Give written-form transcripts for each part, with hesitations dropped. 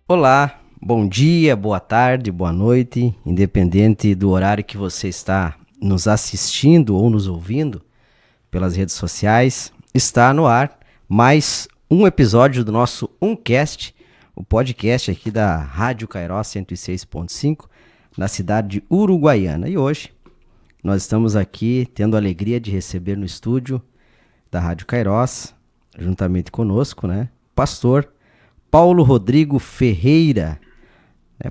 Olá, bom dia, boa tarde, boa noite, independente do horário que você está nos assistindo ou nos ouvindo pelas redes sociais, está no ar mais um episódio do nosso Uncast, o podcast aqui da Rádio Kairos 106.5, na cidade de Uruguaiana. E hoje nós estamos aqui tendo a alegria de receber no estúdio da Rádio Kairos, juntamente conosco, né, pastor Paulo Rodrigo Ferreira,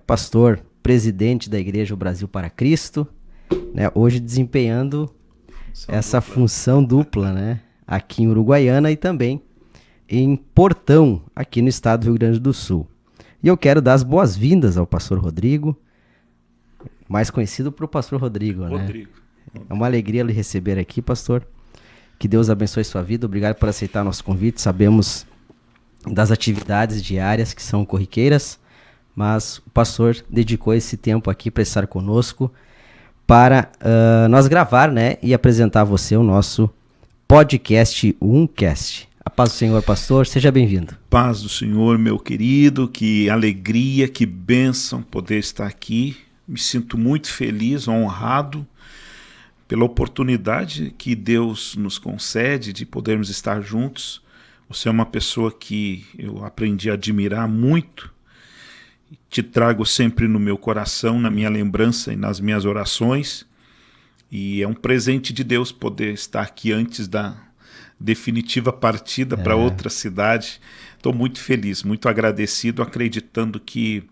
pastor, presidente da Igreja O Brasil para Cristo, né, hoje desempenhando essa função dupla, né, aqui em Uruguaiana e também em Portão, aqui no estado do Rio Grande do Sul. E eu quero dar as boas-vindas ao pastor Rodrigo, mais conhecido por pastor Rodrigo, né? É uma alegria lhe receber aqui, pastor. Que Deus abençoe sua vida. Obrigado por aceitar nosso convite. Sabemos das atividades diárias que são corriqueiras, mas o pastor dedicou esse tempo aqui para estar conosco, para nós gravar, né, e apresentar a você o nosso podcast Uncast. A paz do Senhor, pastor, seja bem-vindo. Paz do Senhor, meu querido, que alegria, que bênção poder estar aqui. Me sinto muito feliz, honrado pela oportunidade que Deus nos concede de podermos estar juntos. Você é uma pessoa que eu aprendi a admirar muito, te trago sempre no meu coração, na minha lembrança e nas minhas orações, e é um presente de Deus poder estar aqui antes da definitiva partida para outra cidade. Estou muito feliz, muito agradecido, acreditando que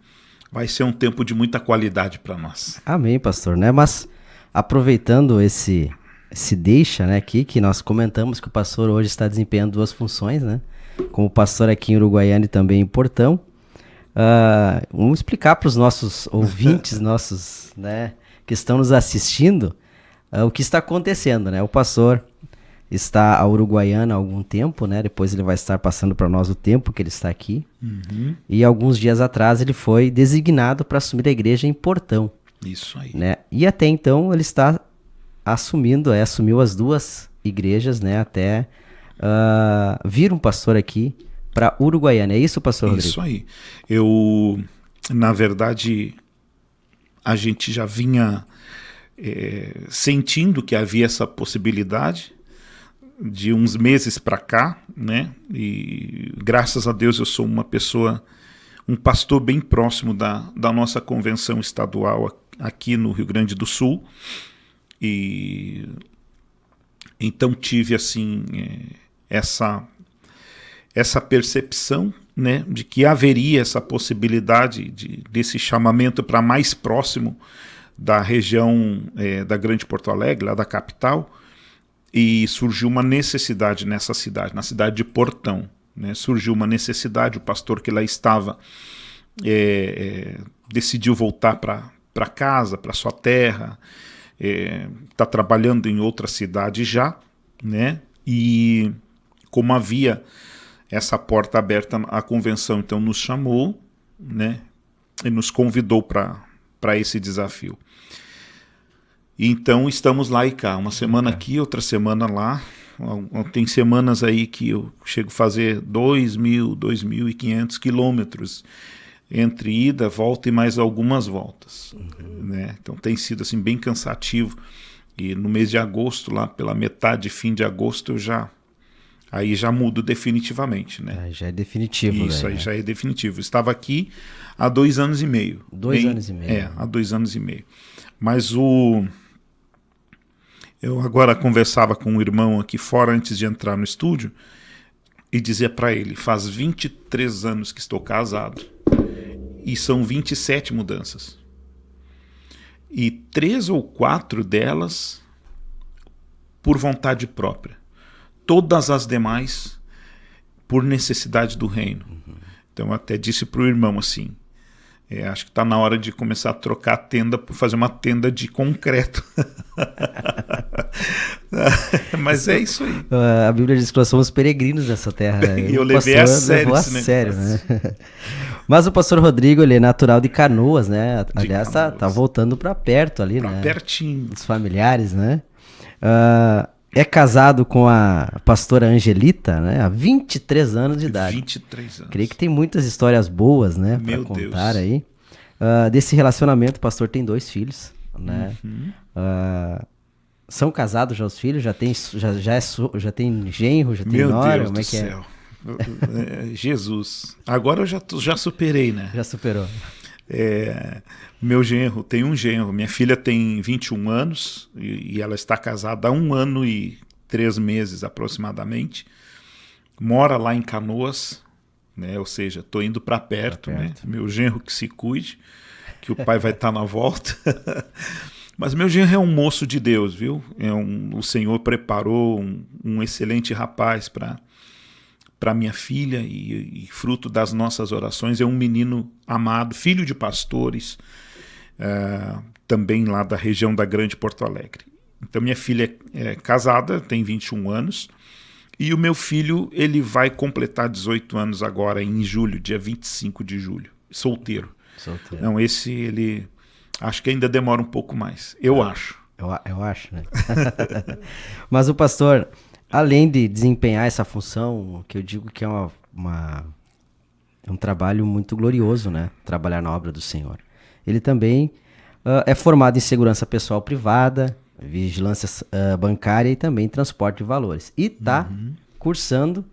vai ser um tempo de muita qualidade para nós. Amém, pastor, né? Mas aproveitando esse deixa, né, aqui, que nós comentamos que o pastor hoje está desempenhando duas funções, né, como pastor aqui em Uruguaiana e também em Portão. Vamos explicar para os nossos ouvintes, né, que estão nos assistindo, o que está acontecendo, né. O pastor está a Uruguaiana há algum tempo, né, depois ele vai estar passando para nós o tempo que ele está aqui, e alguns dias atrás ele foi designado para assumir a igreja em Portão. Isso aí. Né, e até então ele está assumiu as duas igrejas, né, até vir um pastor aqui para Uruguaiana. É isso, pastor Rodrigo? Isso aí. Na verdade, a gente já vinha sentindo que havia essa possibilidade de uns meses para cá, né, e graças a Deus eu sou um pastor bem próximo da nossa convenção estadual aqui no Rio Grande do Sul. E então tive assim essa percepção, né, de que haveria essa possibilidade desse chamamento para mais próximo da região da Grande Porto Alegre, lá da capital, e surgiu uma necessidade nessa cidade, na cidade de Portão, né, surgiu uma necessidade. O pastor que lá estava decidiu voltar para casa, para sua terra. Está trabalhando em outra cidade já, né? E como havia essa porta aberta, a convenção então nos chamou, né? E nos convidou para esse desafio. E então estamos lá e cá, uma semana aqui, outra semana lá. Tem semanas aí que eu chego a fazer 2.500 quilômetros entre ida, volta e mais algumas voltas, né? Então tem sido assim bem cansativo, e no mês de agosto, lá pela metade, fim de agosto, eu já mudo definitivamente, né? Já é definitivo. Isso, daí, aí né? já é definitivo. Eu estava aqui há 2 anos e meio. 2 anos e meio. Há 2 anos e meio. Mas eu agora conversava com um irmão aqui fora antes de entrar no estúdio e dizia para ele: faz 23 anos que estou casado. E são 27 mudanças. E 3 ou 4 delas por vontade própria. Todas as demais por necessidade do reino. Então eu até disse para o irmão assim: acho que está na hora de começar a trocar a tenda por fazer uma tenda de concreto. Mas é isso aí. A Bíblia diz que nós somos peregrinos nessa terra. Né? E eu levei a sério, né? Mas o pastor Rodrigo, ele é natural de Canoas, né? Aliás, tá voltando para perto ali, né? Pertinho. Os familiares, né? é casado com a pastora Angelita, né? Há 23 anos de idade. 23 anos. Creio que tem muitas histórias boas, né? Para Meu contar Deus. aí. Desse relacionamento, o pastor tem 2 filhos, né? São casados já os filhos? Já tem, já tem genro, já tem Meu nora? Deus Como é do que é? céu. Jesus. Agora eu já superei, né? Já superou. Meu genro, tem um genro. Minha filha tem 21 anos e ela está casada há 1 ano e 3 meses aproximadamente. Mora lá em Canoas, né? Ou seja, estou indo para perto, né? Meu genro que se cuide, que o pai vai estar na volta. Mas meu genro é um moço de Deus, viu? O Senhor preparou um excelente rapaz para minha filha e fruto das nossas orações é um menino amado, filho de pastores, também lá da região da Grande Porto Alegre. Então minha filha é casada, tem 21 anos, e o meu filho ele vai completar 18 anos agora em julho, dia 25 de julho, solteiro. Não, esse ele acho que ainda demora um pouco mais, eu acho. Eu acho, né? Mas o pastor, além de desempenhar essa função, que eu digo que é é um trabalho muito glorioso, né? Trabalhar na obra do Senhor. Ele também é formado em segurança pessoal privada, vigilância bancária e também transporte de valores. E está cursando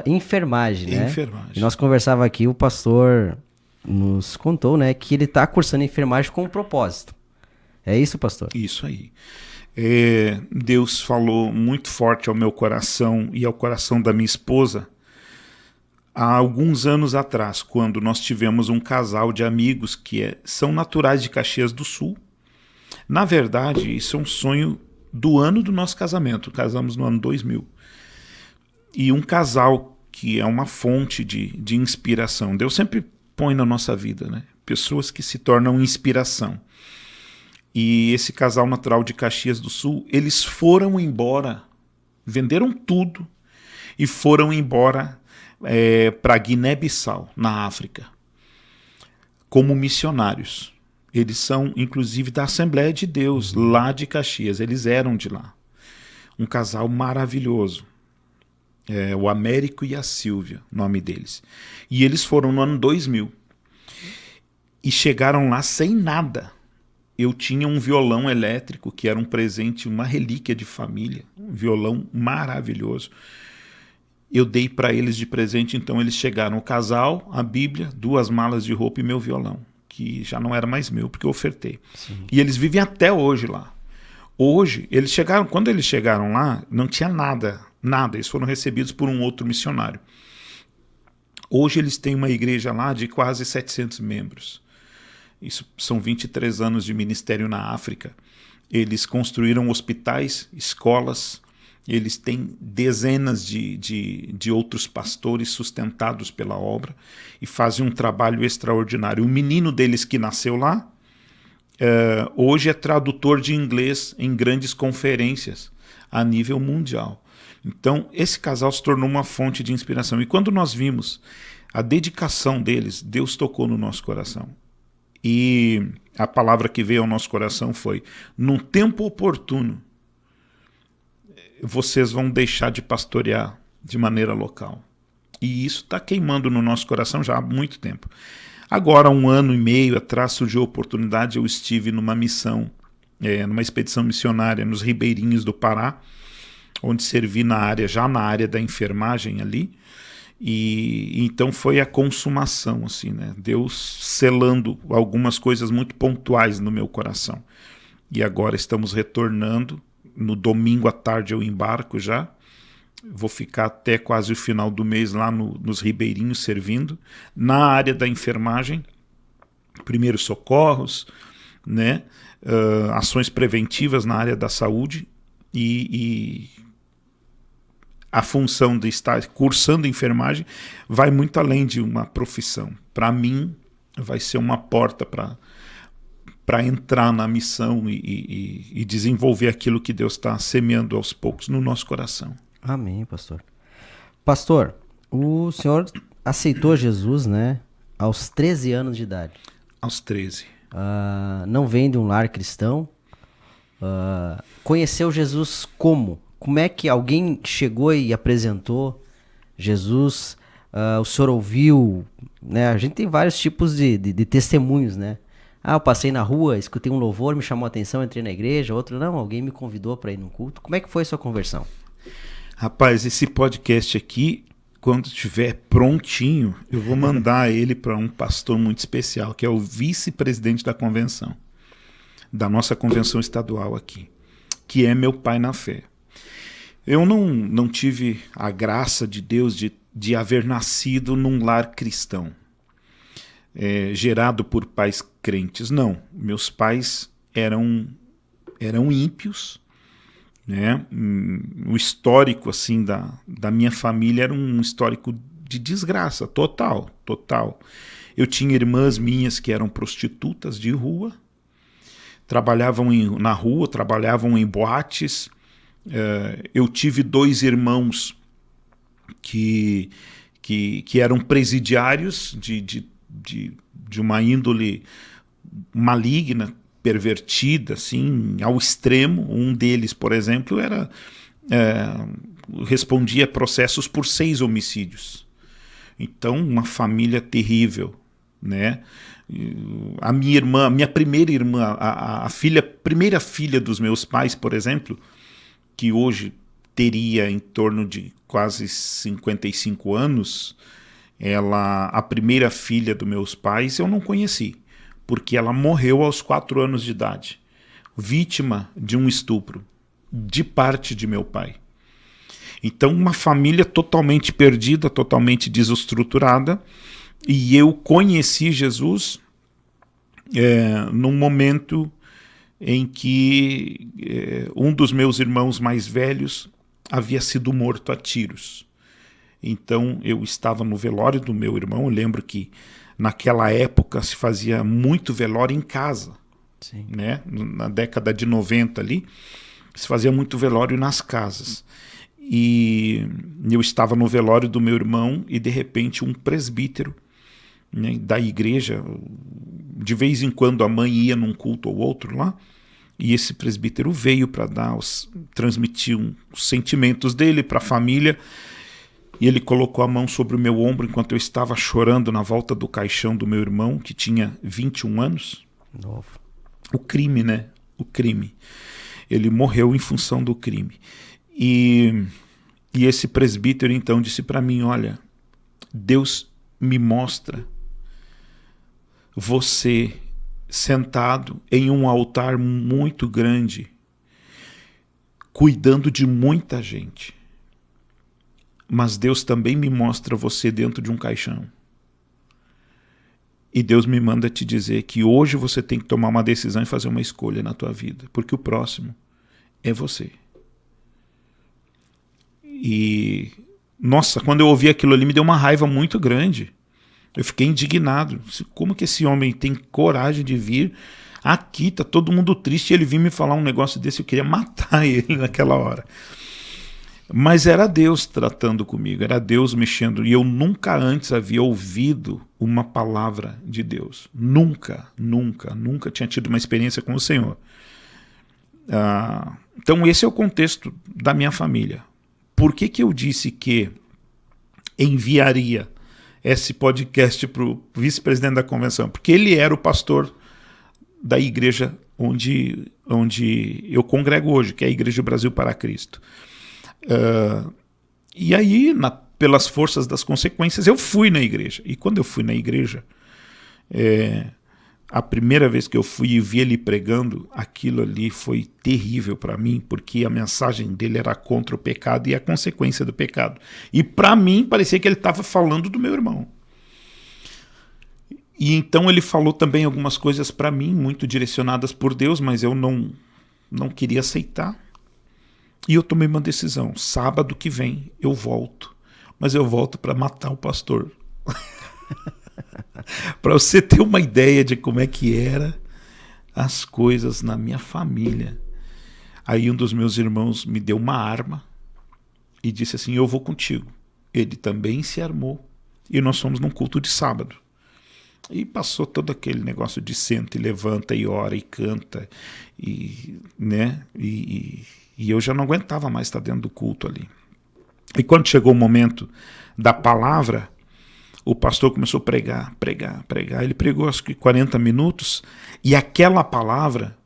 enfermagem, né? Enfermagem. E nós conversava aqui, o pastor nos contou, né, que ele está cursando enfermagem com um propósito. É isso, pastor? Isso aí. Deus falou muito forte ao meu coração e ao coração da minha esposa há alguns anos atrás, quando nós tivemos um casal de amigos que são naturais de Caxias do Sul. Na verdade, isso é um sonho do ano do nosso casamento. Casamos no ano 2000. E um casal que é uma fonte de inspiração. Deus sempre põe na nossa vida, né? Pessoas que se tornam inspiração. E esse casal natural de Caxias do Sul, eles foram embora, venderam tudo e foram embora para Guiné-Bissau, na África, como missionários. Eles são, inclusive, da Assembleia de Deus, lá de Caxias. Eles eram de lá. Um casal maravilhoso. O Américo e a Silvia, nome deles. E eles foram no ano 2000. E chegaram lá sem nada. Eu tinha um violão elétrico, que era um presente, uma relíquia de família. Um violão maravilhoso. Eu dei para eles de presente, então eles chegaram, o casal, a Bíblia, 2 malas de roupa e meu violão, que já não era mais meu, porque eu ofertei. Sim. E eles vivem até hoje lá. Hoje, quando eles chegaram lá, não tinha nada. Eles foram recebidos por um outro missionário. Hoje eles têm uma igreja lá de quase 700 membros. Isso são 23 anos de ministério na África. Eles construíram hospitais, escolas, eles têm dezenas de outros pastores sustentados pela obra e fazem um trabalho extraordinário. O menino deles que nasceu lá, hoje é tradutor de inglês em grandes conferências a nível mundial. Então, esse casal se tornou uma fonte de inspiração. E quando nós vimos a dedicação deles, Deus tocou no nosso coração. E a palavra que veio ao nosso coração foi: num tempo oportuno, vocês vão deixar de pastorear de maneira local. E isso está queimando no nosso coração já há muito tempo. Agora, 1 ano e meio atrás, surgiu a oportunidade, eu estive numa missão, numa expedição missionária nos Ribeirinhos do Pará, onde servi já na área da enfermagem ali, e então foi a consumação, assim, né? Deus selando algumas coisas muito pontuais no meu coração. E agora estamos retornando, no domingo à tarde eu embarco já, vou ficar até quase o final do mês lá nos Ribeirinhos servindo, na área da enfermagem, primeiros socorros, né? Ações preventivas na área da saúde e a função de estar cursando enfermagem vai muito além de uma profissão. Para mim, vai ser uma porta para entrar na missão e desenvolver aquilo que Deus está semeando aos poucos no nosso coração. Amém, pastor. Pastor, o senhor aceitou Jesus, né, aos 13 anos de idade. Aos 13. Não vem de um lar cristão. Conheceu Jesus como? como é que alguém chegou e apresentou Jesus? O senhor ouviu, né? A gente tem vários tipos de testemunhos, né? Eu passei na rua, escutei um louvor, me chamou a atenção, entrei na igreja. Outro, não, alguém me convidou para ir num culto. Como é que foi a sua conversão? Rapaz, esse podcast aqui, quando estiver prontinho, eu vou mandar ele para um pastor muito especial, que é o vice-presidente da convenção, da nossa convenção estadual aqui, que é meu pai na fé. Eu não tive a graça de Deus de haver nascido num lar cristão, gerado por pais crentes. Não, meus pais eram ímpios, né? O histórico assim da minha família era um histórico de desgraça total. Eu tinha irmãs minhas que eram prostitutas de rua, trabalhavam na rua, trabalhavam em boates. Eu tive 2 irmãos que eram presidiários de uma índole maligna, pervertida, assim, ao extremo. Um deles, por exemplo, respondia a processos por 6 homicídios. Então, uma família terrível, né? A minha irmã, a minha primeira irmã, primeira filha dos meus pais, por exemplo, que hoje teria em torno de quase 55 anos, a primeira filha dos meus pais, eu não conheci, porque ela morreu aos 4 anos de idade, vítima de um estupro, de parte de meu pai. Então, uma família totalmente perdida, totalmente desestruturada, e eu conheci Jesus num momento em que um dos meus irmãos mais velhos havia sido morto a tiros. Então eu estava no velório do meu irmão. Eu lembro que naquela época se fazia muito velório em casa. Sim. Né? Na década de 90 ali, se fazia muito velório nas casas. E eu estava no velório do meu irmão e de repente um presbítero, né, da igreja, de vez em quando a mãe ia num culto ou outro lá, e esse presbítero veio para transmitir os sentimentos dele para a família, e ele colocou a mão sobre o meu ombro enquanto eu estava chorando na volta do caixão do meu irmão, que tinha 21 anos. Novo. O crime, né? O crime. Ele morreu em função do crime. E esse presbítero então disse para mim: olha, Deus me mostra você sentado em um altar muito grande, cuidando de muita gente. Mas Deus também me mostra você dentro de um caixão. E Deus me manda te dizer que hoje você tem que tomar uma decisão e fazer uma escolha na tua vida, porque o próximo é você. E, nossa, quando eu ouvi aquilo ali me deu uma raiva muito grande. Eu fiquei indignado. Como que esse homem tem coragem de vir aqui, tá todo mundo triste, e ele vir me falar um negócio desse? Eu queria matar ele naquela hora. Mas era Deus tratando comigo, era Deus mexendo. E eu nunca antes havia ouvido uma palavra de Deus. Nunca tinha tido uma experiência com o Senhor. Então esse é o contexto da minha família. Por que eu disse que enviaria esse podcast para o vice-presidente da convenção? Porque ele era o pastor da igreja onde eu congrego hoje, que é a Igreja do Brasil para Cristo. E aí, pelas forças das consequências, eu fui na igreja. E quando eu fui na igreja, a primeira vez que eu fui e vi ele pregando, aquilo ali foi terrível para mim, porque a mensagem dele era contra o pecado e a consequência do pecado. E para mim parecia que ele estava falando do meu irmão. E então ele falou também algumas coisas para mim, muito direcionadas por Deus, mas eu não queria aceitar. E eu tomei uma decisão: sábado que vem eu volto, mas eu volto para matar o pastor. Para você ter uma ideia de como é que era as coisas na minha família. Aí um dos meus irmãos me deu uma arma e disse assim: eu vou contigo. Ele também se armou e nós fomos num culto de sábado. E passou todo aquele negócio de senta e levanta e ora e canta, né? E eu já não aguentava mais estar dentro do culto ali. E quando chegou o momento da palavra, o pastor começou a pregar. Ele pregou acho que 40 minutos, e aquela palavra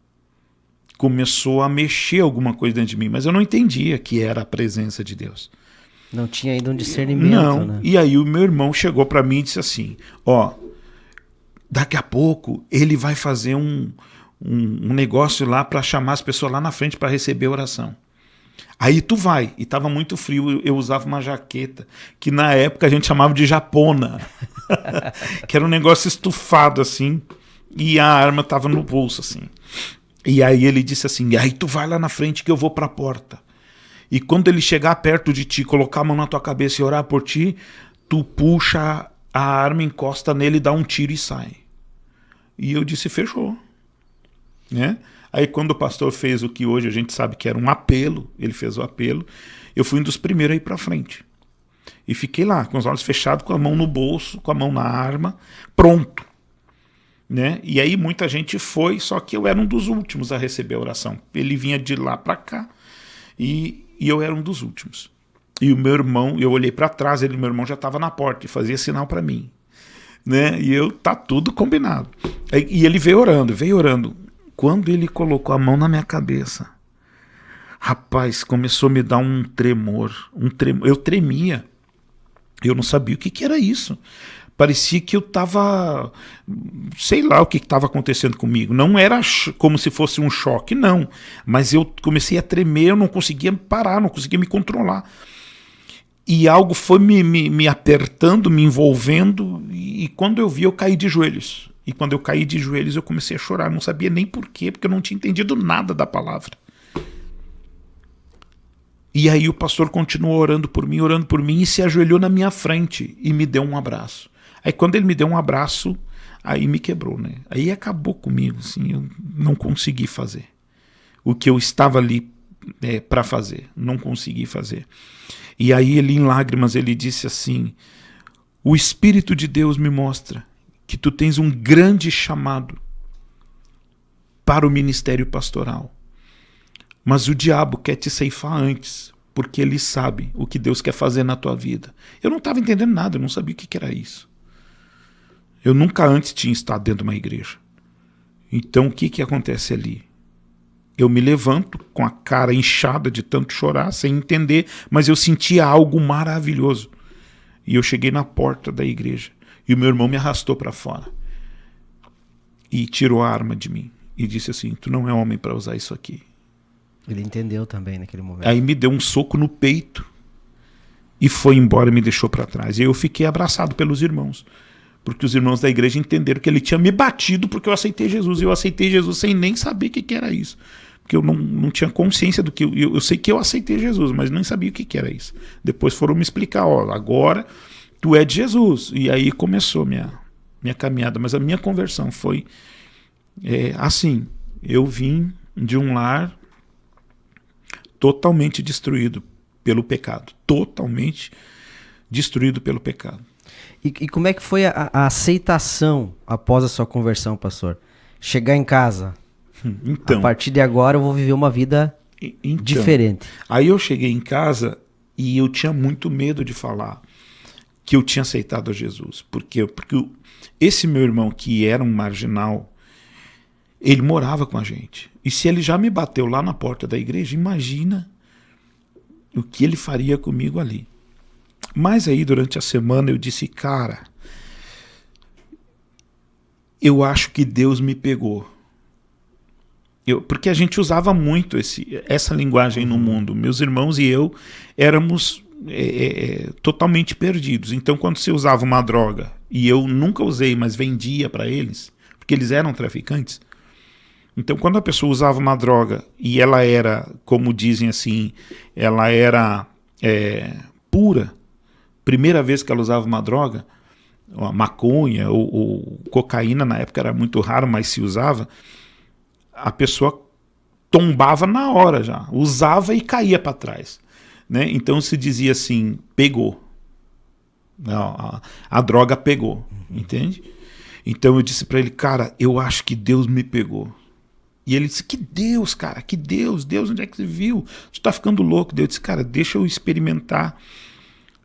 começou a mexer alguma coisa dentro de mim, mas eu não entendia que era a presença de Deus. Não tinha ainda um discernimento, não, né? E aí o meu irmão chegou para mim e disse assim, daqui a pouco ele vai fazer um negócio lá para chamar as pessoas lá na frente para receber a oração. Aí tu vai. E estava muito frio, eu usava uma jaqueta, que na época a gente chamava de japona, que era um negócio estufado assim, e a arma estava no bolso assim. E aí ele disse assim, aí tu vai lá na frente que eu vou para a porta. E quando ele chegar perto de ti, colocar a mão na tua cabeça e orar por ti, tu puxa a arma, encosta nele, dá um tiro e sai. E eu disse, fechou. Né? Aí quando o pastor fez o que hoje a gente sabe que era um apelo, ele fez o apelo, eu fui um dos primeiros a ir para frente. E fiquei lá, com os olhos fechados, com a mão no bolso, com a mão na arma, pronto. Né? E aí muita gente foi, só que eu era um dos últimos a receber a oração. Ele vinha de lá para cá e eu era um dos últimos. E o meu irmão, eu olhei para trás, meu irmão já estava na porta e fazia sinal para mim. Né? E eu, tá tudo combinado. E ele veio orando. Quando ele colocou a mão na minha cabeça, rapaz, começou a me dar um tremor. Eu tremia. Eu não sabia o que era isso. Parecia que eu estava... Sei lá o que estava acontecendo comigo. Não era como se fosse um choque, não. Mas eu comecei a tremer, eu não conseguia parar, não conseguia me controlar. E algo foi me apertando, me envolvendo. E quando eu vi, eu caí de joelhos. E quando eu caí de joelhos, eu comecei a chorar. Eu não sabia nem por quê, porque eu não tinha entendido nada da palavra. E aí o pastor continuou orando por mim, e se ajoelhou na minha frente e me deu um abraço. Aí quando ele me deu um abraço, aí me quebrou, né? Aí acabou comigo, assim, eu não consegui fazer o que eu estava ali para fazer, não consegui fazer. E aí ele, em lágrimas, ele disse assim, o Espírito de Deus me mostra que tu tens um grande chamado para o ministério pastoral. Mas o diabo quer te ceifar antes, porque ele sabe o que Deus quer fazer na tua vida. Eu não estava entendendo nada, eu não sabia o que era isso. Eu nunca antes tinha estado dentro de uma igreja. Então o que acontece ali? Eu me levanto com a cara inchada de tanto chorar, sem entender, mas eu sentia algo maravilhoso. E eu cheguei na porta da igreja, e o meu irmão me arrastou para fora. E tirou a arma de mim, e disse assim, tu não é homem para usar isso aqui. Ele entendeu também naquele momento. Aí me deu um soco no peito e foi embora e me deixou para trás. E eu fiquei abraçado pelos irmãos, porque os irmãos da igreja entenderam que ele tinha me batido porque eu aceitei Jesus. E eu aceitei Jesus sem nem saber o que era isso. Porque eu não tinha consciência do que... Eu sei que eu aceitei Jesus, mas nem sabia o que era isso. Depois foram me explicar, agora tu é de Jesus. E aí começou minha caminhada. Mas a minha conversão foi assim. Eu vim de um lar totalmente destruído pelo pecado. Totalmente destruído pelo pecado. E como é que foi a aceitação após a sua conversão, pastor? Chegar em casa, então, a partir de agora eu vou viver uma vida diferente. Aí eu cheguei em casa e eu tinha muito medo de falar que eu tinha aceitado a Jesus. Por quê? Porque esse meu irmão, que era um marginal, ele morava com a gente. E se ele já me bateu lá na porta da igreja, imagina o que ele faria comigo ali. Mas aí, durante a semana, eu disse, cara, eu acho que Deus me pegou. Porque a gente usava muito essa linguagem no mundo. Meus irmãos e eu éramos totalmente perdidos. Então, quando você usava uma droga, e eu nunca usei, mas vendia para eles, porque eles eram traficantes. Então, quando a pessoa usava uma droga e ela era, como dizem assim, ela era pura, primeira vez que ela usava uma droga, a maconha ou cocaína, na época era muito raro, mas se usava, a pessoa tombava na hora já, usava e caía para trás. Né? Então se dizia assim, pegou. A droga pegou, entende? Então eu disse para ele, cara, eu acho que Deus me pegou. E ele disse, que Deus, cara, que Deus, onde é que você viu? Você tá ficando louco. Eu disse, cara, deixa eu experimentar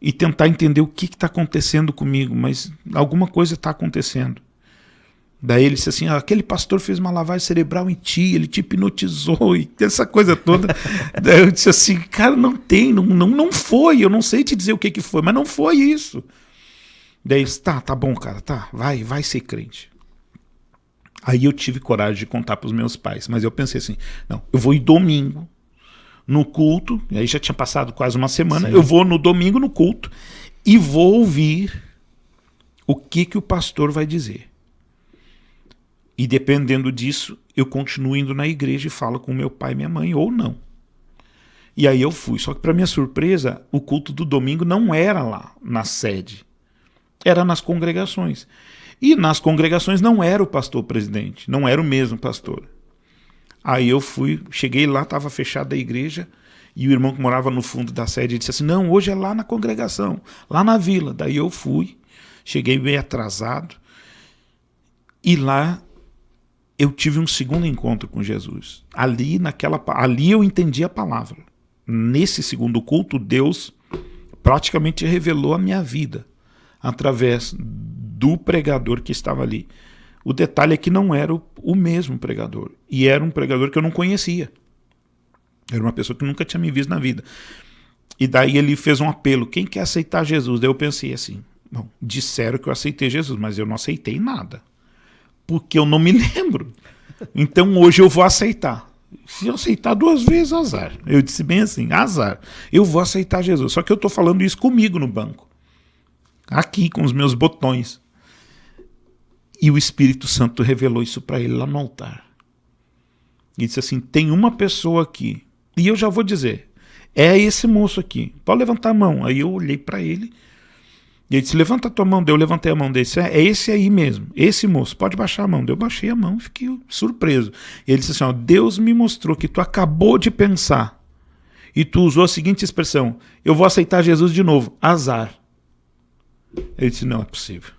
e tentar entender o que está acontecendo comigo, mas alguma coisa está acontecendo. Daí ele disse assim, aquele pastor fez uma lavagem cerebral em ti, ele te hipnotizou, e essa coisa toda. Daí eu disse assim, cara, não foi, eu não sei te dizer o que foi, mas não foi isso. Daí ele disse, tá bom, cara, tá, vai ser crente. Aí eu tive coragem de contar para os meus pais, mas eu pensei assim, não, eu vou ir domingo no culto, e aí já tinha passado quase uma semana, eu vou no domingo no culto e vou ouvir o que o pastor vai dizer. E dependendo disso, eu continuo indo na igreja e falo com meu pai e minha mãe, ou não. E aí eu fui. Só que para minha surpresa, o culto do domingo não era lá na sede. Era nas congregações. E nas congregações não era o pastor presidente, não era o mesmo pastor. Aí eu fui, cheguei lá, estava fechada a igreja, e o irmão que morava no fundo da sede disse assim, não, hoje é lá na congregação, lá na vila. Daí eu fui, cheguei bem atrasado, e lá eu tive um segundo encontro com Jesus. Ali eu entendi a palavra. Nesse segundo culto, Deus praticamente revelou a minha vida através do pregador que estava ali. O detalhe é que não era o mesmo pregador. E era um pregador que eu não conhecia. Era uma pessoa que nunca tinha me visto na vida. E daí ele fez um apelo. Quem quer aceitar Jesus? Daí eu pensei assim, bom, disseram que eu aceitei Jesus, mas eu não aceitei nada. Porque eu não me lembro. Então hoje eu vou aceitar. Se eu aceitar 2 vezes, azar. Eu disse bem assim, azar. Eu vou aceitar Jesus. Só que eu estou falando isso comigo no banco. Aqui, com os meus botões. E o Espírito Santo revelou isso para ele lá no altar. E disse assim, tem uma pessoa aqui. E eu já vou dizer, é esse moço aqui. Pode levantar a mão. Aí eu olhei para ele. E ele disse, levanta a tua mão. Eu levantei a mão dele. É esse aí mesmo, esse moço, pode baixar a mão. Eu baixei a mão e fiquei surpreso. E ele disse assim, Deus me mostrou que tu acabou de pensar e tu usou a seguinte expressão, eu vou aceitar Jesus de novo, azar. Ele disse, não é possível.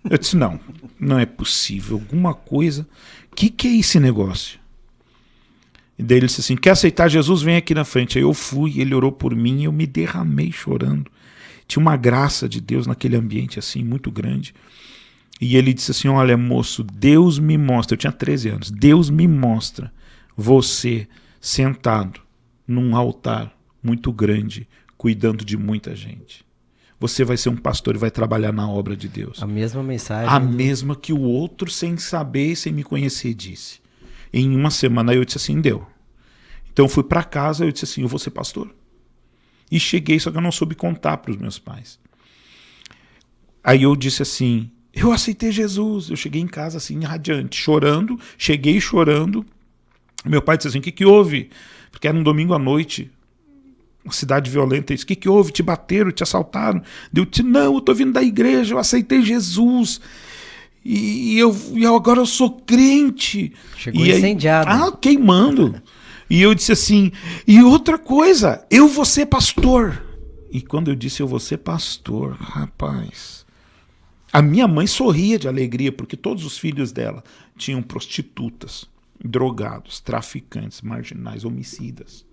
Eu disse, não é possível, alguma coisa, o que é esse negócio? E daí ele disse assim, quer aceitar Jesus? Vem aqui na frente. Aí eu fui, ele orou por mim e eu me derramei chorando. Tinha uma graça de Deus naquele ambiente assim, muito grande. E ele disse assim, olha moço, Deus me mostra, eu tinha 13 anos, Deus me mostra você sentado num altar muito grande, cuidando de muita gente. Você vai ser um pastor e vai trabalhar na obra de Deus. A mesma mensagem. A mesma que o outro, sem saber e sem me conhecer, disse. Em uma semana eu disse assim, deu. Então eu fui para casa, eu disse assim, eu vou ser pastor. E cheguei, só que eu não soube contar para os meus pais. Aí eu disse assim, eu aceitei Jesus. Eu cheguei em casa assim, radiante, chorando, cheguei chorando. Meu pai disse assim, o que houve? Porque era um domingo à noite, uma cidade violenta. Ele disse, o que houve? Te bateram, te assaltaram? Eu disse, não, eu estou vindo da igreja, eu aceitei Jesus. E agora eu sou crente. Chegou incendiado. Queimando. E eu disse assim, e outra coisa, eu vou ser pastor. E quando eu disse eu vou ser pastor, rapaz, a minha mãe sorria de alegria, porque todos os filhos dela tinham prostitutas, drogados, traficantes, marginais, homicidas.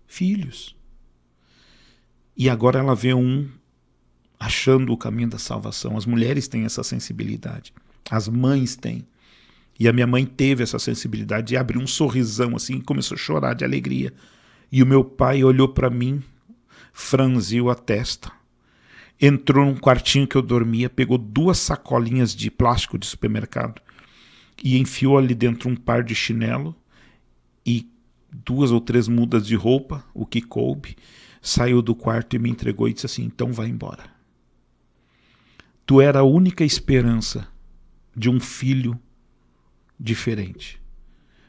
Filhos. E agora ela vê um achando o caminho da salvação. As mulheres têm essa sensibilidade. As mães têm. E a minha mãe teve essa sensibilidade de abrir um sorrisão assim e começou a chorar de alegria. E o meu pai olhou para mim, franziu a testa, entrou num quartinho que eu dormia, pegou 2 sacolinhas de plástico de supermercado e enfiou ali dentro um par de chinelo e 2 ou 3 mudas de roupa, o que coube, saiu do quarto e me entregou e disse assim, então vai embora. Tu era a única esperança de um filho diferente.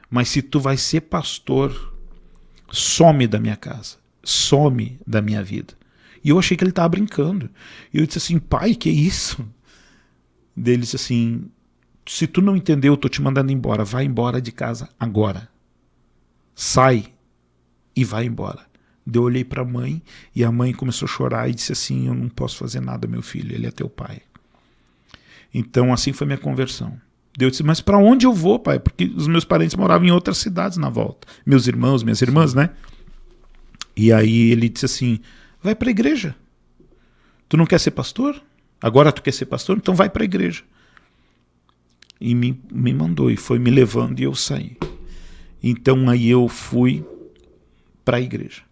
Mas se tu vai ser pastor, some da minha casa, some da minha vida. E eu achei que ele estava brincando. E eu disse assim, pai, que isso? Ele disse assim, se tu não entendeu, eu estou te mandando embora, vai embora de casa agora. Sai e vai embora. Eu olhei para a mãe e a mãe começou a chorar e disse assim, eu não posso fazer nada, meu filho, ele é teu pai. Então assim foi minha conversão. Deus disse, mas para onde eu vou, pai? Porque os meus parentes moravam em outras cidades na volta. Meus irmãos, minhas irmãs, né? E aí ele disse assim, vai para a igreja. Tu não quer ser pastor? Agora tu quer ser pastor? Então vai para a igreja. E me mandou, e foi me levando e eu saí. Então aí eu fui para a igreja.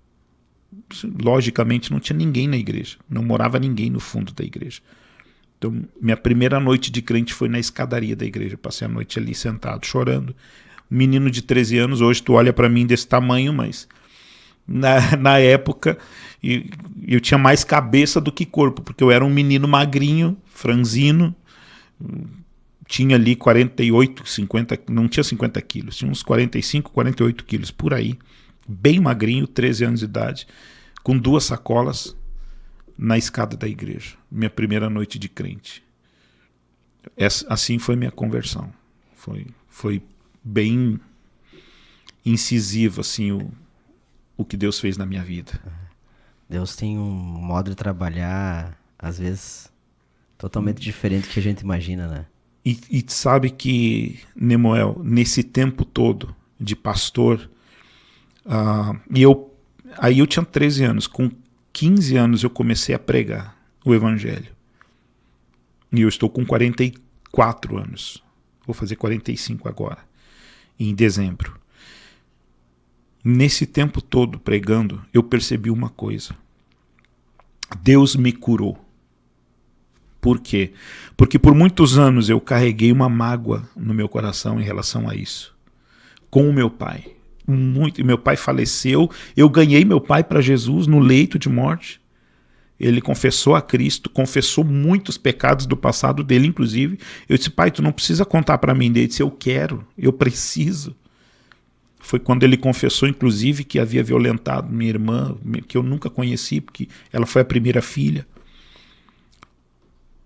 Logicamente não tinha ninguém na igreja. Não morava ninguém no fundo da igreja. Então, minha primeira noite de crente foi na escadaria da igreja. Passei a noite ali sentado, chorando. Um menino de 13 anos, hoje tu olha para mim desse tamanho, mas na época eu tinha mais cabeça do que corpo, porque eu era um menino magrinho, franzino, tinha ali 48, 50, não tinha 50 quilos, tinha uns 45, 48 quilos, por aí. Bem magrinho, 13 anos de idade, com 2 sacolas, na escada da igreja, minha primeira noite de crente. Assim foi minha conversão. Foi bem incisivo assim, o que Deus fez na minha vida. Deus tem um modo de trabalhar, às vezes, totalmente diferente do que a gente imagina, né? E sabe que, Nemuel, nesse tempo todo de pastor, aí eu tinha 13 anos, com 15 anos eu comecei a pregar o evangelho. E eu estou com 44 anos. Vou fazer 45 agora, em dezembro. Nesse tempo todo pregando, eu percebi uma coisa. Deus me curou. Por quê? Porque por muitos anos eu carreguei uma mágoa no meu coração em relação a isso. Com o meu pai. Meu pai faleceu, eu ganhei meu pai para Jesus no leito de morte. Ele confessou a Cristo, confessou muitos pecados do passado dele, inclusive. Eu disse, pai, tu não precisa contar para mim. Ele disse, eu quero, eu preciso. Foi quando ele confessou, inclusive, que havia violentado minha irmã, que eu nunca conheci, porque ela foi a primeira filha.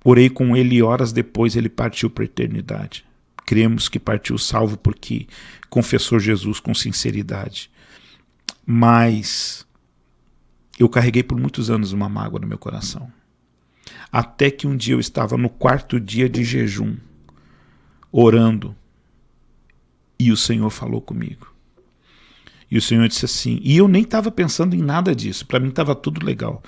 Orei com ele e horas depois ele partiu para a eternidade. Cremos que partiu salvo porque confessou Jesus com sinceridade. Mas eu carreguei por muitos anos uma mágoa no meu coração. Até que um dia eu estava no 4º dia de jejum, orando, e o Senhor falou comigo. E o Senhor disse assim, e eu nem estava pensando em nada disso, para mim estava tudo legal.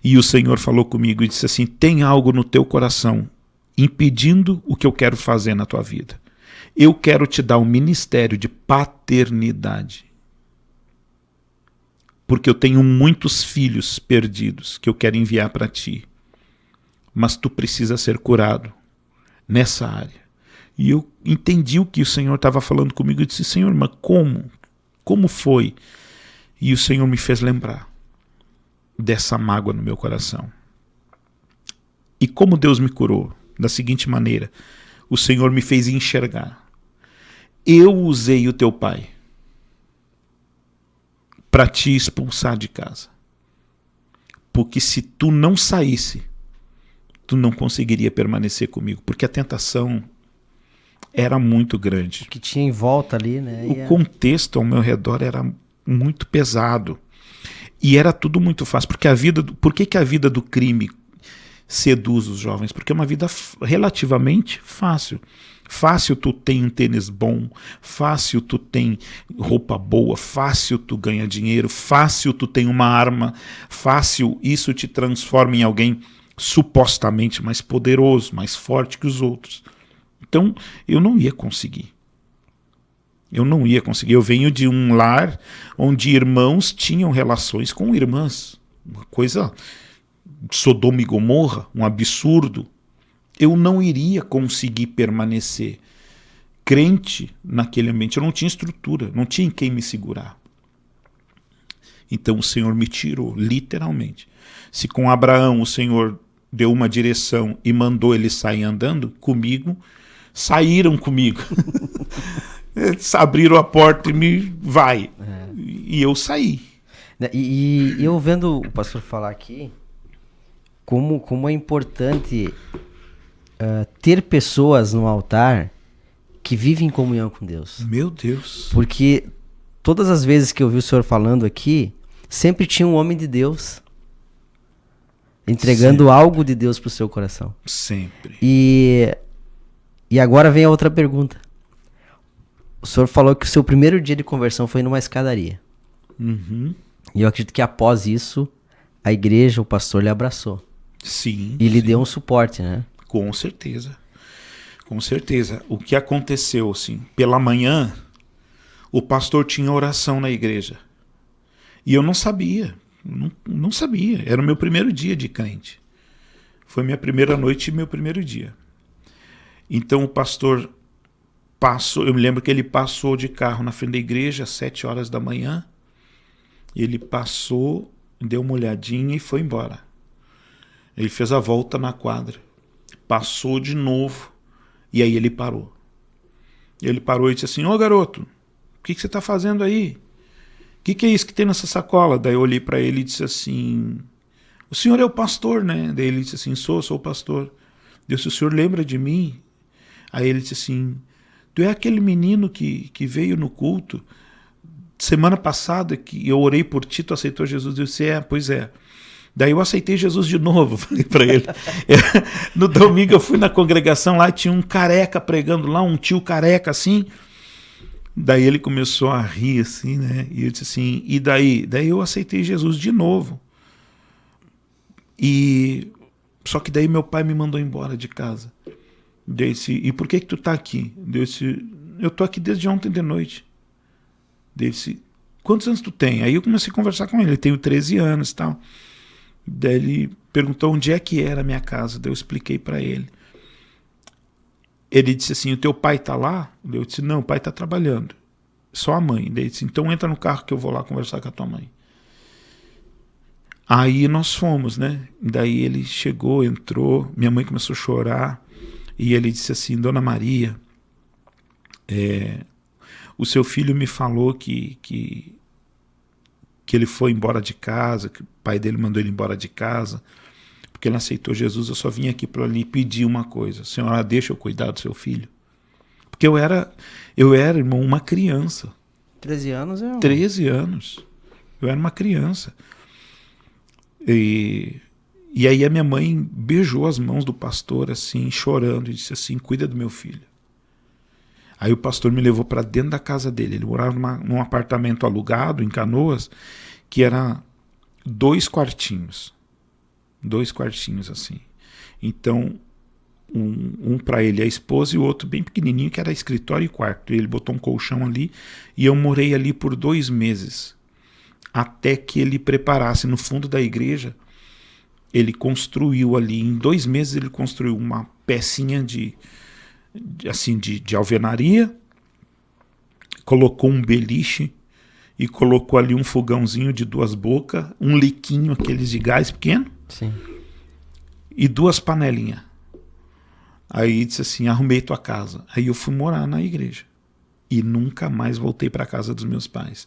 E o Senhor falou comigo e disse assim, tem algo no teu coração impedindo o que eu quero fazer na tua vida. Eu quero te dar um ministério de paternidade. Porque eu tenho muitos filhos perdidos que eu quero enviar para ti. Mas tu precisa ser curado nessa área. E eu entendi o que o Senhor estava falando comigo e disse, Senhor, mas como? Como foi? E o Senhor me fez lembrar dessa mágoa no meu coração. E como Deus me curou? Da seguinte maneira, o Senhor me fez enxergar. Eu usei o teu pai para te expulsar de casa. Porque se tu não saísse, tu não conseguiria permanecer comigo. Porque a tentação era muito grande. O que tinha em volta ali, né? O contexto ao meu redor era muito pesado. E era tudo muito fácil. Porque por que a vida do crime seduz os jovens? Porque é uma vida relativamente fácil. Fácil tu tem um tênis bom, fácil tu tem roupa boa, fácil tu ganha dinheiro, fácil tu tem uma arma, fácil isso te transforma em alguém supostamente mais poderoso, mais forte que os outros. Então eu não ia conseguir. Eu venho de um lar onde irmãos tinham relações com irmãs. Uma coisa Sodoma e Gomorra, um absurdo. Eu não iria conseguir permanecer crente naquele ambiente. Eu não tinha estrutura, não tinha em quem me segurar. Então o Senhor me tirou, literalmente. Se com Abraão o Senhor deu uma direção e mandou ele sair andando, comigo, saíram comigo. Eles abriram a porta e vai. E eu saí. E eu vendo o pastor falar aqui, como é importante ter pessoas no altar que vivem em comunhão com Deus. Meu Deus. Porque todas as vezes que eu vi o senhor falando aqui, sempre tinha um homem de Deus entregando algo de Deus pro seu coração. Sempre. E E agora vem a outra pergunta. O senhor falou que o seu primeiro dia de conversão foi numa escadaria. Uhum. E eu acredito que após isso, a igreja, o pastor lhe abraçou. Sim. E lhe sim. deu um suporte, né? Com certeza. Com certeza. O que aconteceu, assim, pela manhã, o pastor tinha oração na igreja. E eu não sabia. Não sabia. Era o meu primeiro dia de crente. Foi minha primeira noite e meu primeiro dia. Então o pastor passou, eu me lembro que ele passou de carro na frente da igreja às 7 horas da manhã. Ele passou, deu uma olhadinha e foi embora. Ele fez a volta na quadra. Passou de novo. E aí ele parou. Ele parou e disse assim: ô garoto, o que você está fazendo aí? O que é isso que tem nessa sacola? Daí eu olhei para ele e disse assim: o senhor é o pastor, né? Daí ele disse assim: sou o pastor. Eu disse: o senhor lembra de mim? Aí ele disse assim: tu é aquele menino que veio no culto semana passada que eu orei por ti, tu aceitou Jesus? Eu disse: pois é. Daí eu aceitei Jesus de novo, falei para ele. No domingo eu fui na congregação lá, tinha um careca pregando lá, um tio careca assim. Daí ele começou a rir assim, né? E eu disse assim: e daí? Daí eu aceitei Jesus de novo. Só que daí meu pai me mandou embora de casa. Daí disse: e por que tu tá aqui? Daí eu disse: eu tô aqui desde ontem de noite. Daí disse: quantos anos tu tem? Aí eu comecei a conversar com ele. Eu tenho 13 anos e tal. Daí ele perguntou onde é que era a minha casa. Daí eu expliquei para ele. Ele disse assim: o teu pai tá lá? Daí eu disse: não, o pai tá trabalhando. Só a mãe. Daí ele disse: então entra no carro que eu vou lá conversar com a tua mãe. Aí nós fomos, né? Daí ele chegou, entrou, minha mãe começou a chorar. E ele disse assim: dona Maria, o seu filho me falou que ele foi embora de casa, que o pai dele mandou ele embora de casa, porque ele aceitou Jesus. Eu só vim aqui para lhe pedir uma coisa: senhora, deixa eu cuidar do seu filho. Porque eu era, irmão, uma criança. 13 anos é 13 anos. Eu era uma criança. E aí a minha mãe beijou as mãos do pastor assim, chorando, e disse assim: cuida do meu filho. Aí o pastor me levou para dentro da casa dele. Ele morava num apartamento alugado em Canoas, que era 2 quartinhos. 2 quartinhos assim. Então, um para ele, a esposa, e o outro bem pequenininho, que era escritório e quarto. Ele botou um colchão ali e eu morei ali por 2 meses. Até que ele preparasse no fundo da igreja. Ele construiu ali, em 2 meses ele construiu uma pecinha de alvenaria, colocou um beliche e colocou ali um fogãozinho de 2 bocas, um liquinho, aqueles de gás pequeno. Sim. E 2 panelinhas. Aí disse assim: arrumei tua casa. Aí eu fui morar na igreja e nunca mais voltei para casa dos meus pais.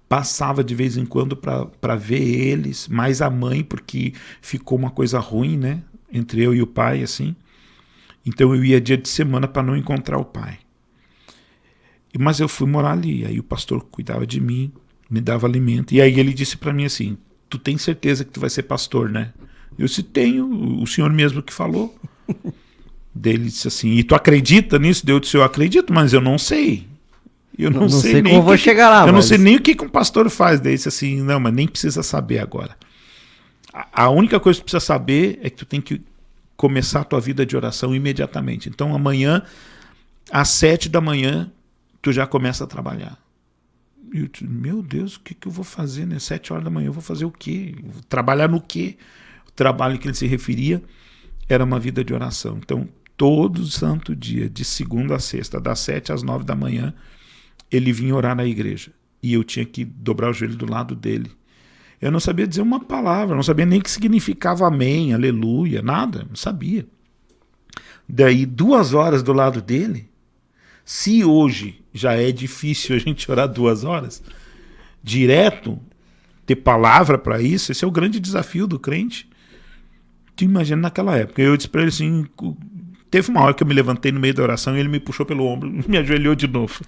Passava de vez em quando para ver eles, mais a mãe, porque ficou uma coisa ruim, né, entre eu e o pai, assim. Então eu ia dia de semana para não encontrar o pai. Mas eu fui morar ali. Aí o pastor cuidava de mim, me dava alimento. E aí ele disse para mim assim: tu tem certeza que tu vai ser pastor, né? Eu disse: tenho, o senhor mesmo que falou. Daí ele disse assim: e tu acredita nisso? Eu disse: eu acredito, mas eu não sei. Eu não sei nem como vou chegar lá. Eu não sei nem o que um pastor faz. Daí ele disse assim: não, mas nem precisa saber agora. A única coisa que tu precisa saber é que tu tem que começar a tua vida de oração imediatamente. Então amanhã, às 7 da manhã, tu já começa a trabalhar. E eu disse: meu Deus, o que eu vou fazer, né? 7 horas da manhã eu vou fazer o quê? Vou trabalhar no quê? O trabalho que ele se referia era uma vida de oração. Então, todo santo dia, de segunda a sexta, das 7 às 9 da manhã, ele vinha orar na igreja. E eu tinha que dobrar o joelho do lado dele. Eu não sabia dizer uma palavra, não sabia nem o que significava amém, aleluia, nada, não sabia. Daí 2 horas do lado dele. Se hoje já é difícil a gente orar 2 horas, direto, ter palavra para isso, esse é o grande desafio do crente. Tu imagina naquela época. Eu disse para ele assim, teve uma hora que eu me levantei no meio da oração e ele me puxou pelo ombro, me ajoelhou de novo.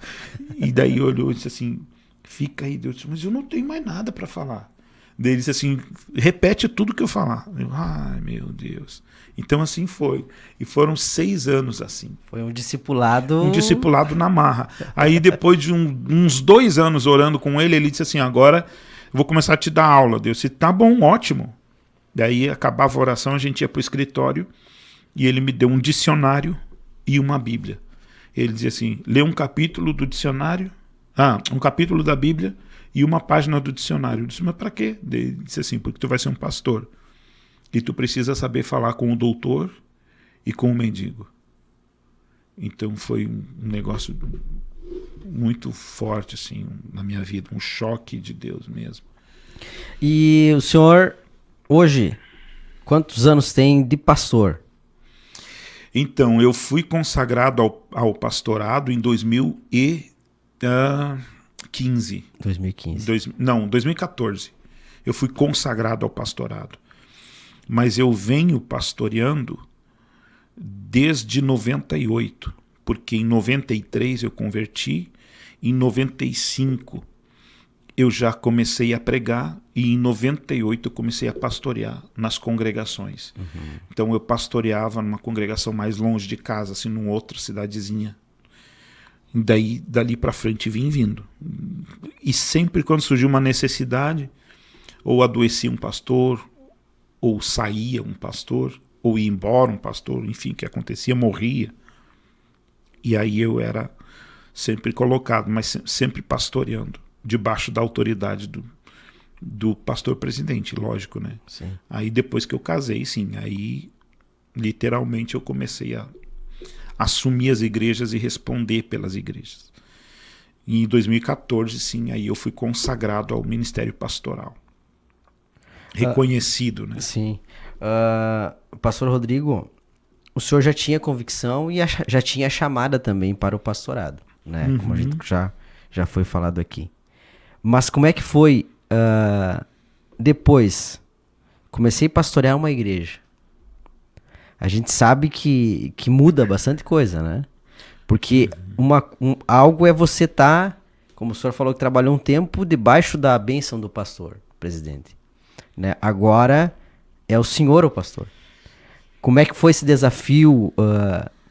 E daí olhou e disse assim: fica aí, Deus. Mas eu não tenho mais nada para falar. Daí ele disse assim, repete tudo que eu falar. Eu, ai, meu Deus. Então assim foi. E foram 6 anos assim. Foi um discipulado... Um discipulado na marra. Aí depois de uns 2 anos orando com ele, ele disse assim, agora eu vou começar a te dar aula. Eu disse, tá bom, ótimo. Daí acabava a oração, a gente ia para o escritório e ele me deu um dicionário e uma Bíblia. Ele dizia assim, lê um capítulo do dicionário, um capítulo da Bíblia e uma página do dicionário. Eu disse, mas para quê? Ele disse assim, porque tu vai ser um pastor e tu precisa saber falar com o doutor e com o mendigo. Então foi um negócio muito forte assim na minha vida, um choque de Deus mesmo. E o senhor, hoje, quantos anos tem de pastor? Então, eu fui consagrado ao pastorado em 2015. 2015. Não, 2014. Eu fui consagrado ao pastorado. Mas eu venho pastoreando desde 98, porque em 93 eu converti, em 95 eu já comecei a pregar e em 98 eu comecei a pastorear nas congregações. Uhum. Então eu pastoreava numa congregação mais longe de casa, assim, numa outra cidadezinha. E dali para frente vim vindo. E sempre quando surgiu uma necessidade, ou adoecia um pastor, ou saía um pastor, ou ia embora um pastor, enfim, o que acontecia, morria. E aí eu era sempre colocado, mas sempre pastoreando, debaixo da autoridade do pastor presidente, lógico, né? Sim. Aí depois que eu casei, sim, aí literalmente eu comecei a assumir as igrejas e responder pelas igrejas. E em 2014, sim, aí eu fui consagrado ao ministério pastoral. Reconhecido, né? Sim. Pastor Rodrigo, o senhor já tinha convicção e já tinha chamada também para o pastorado, né? Uhum. Como a gente já foi falado aqui. Mas como é que foi depois? Comecei a pastorear uma igreja. A gente sabe que muda bastante coisa, né? Porque algo é você estar, como o senhor falou que trabalhou um tempo, debaixo da bênção do pastor, presidente. Né? Agora é o senhor o pastor. Como é que foi esse desafio?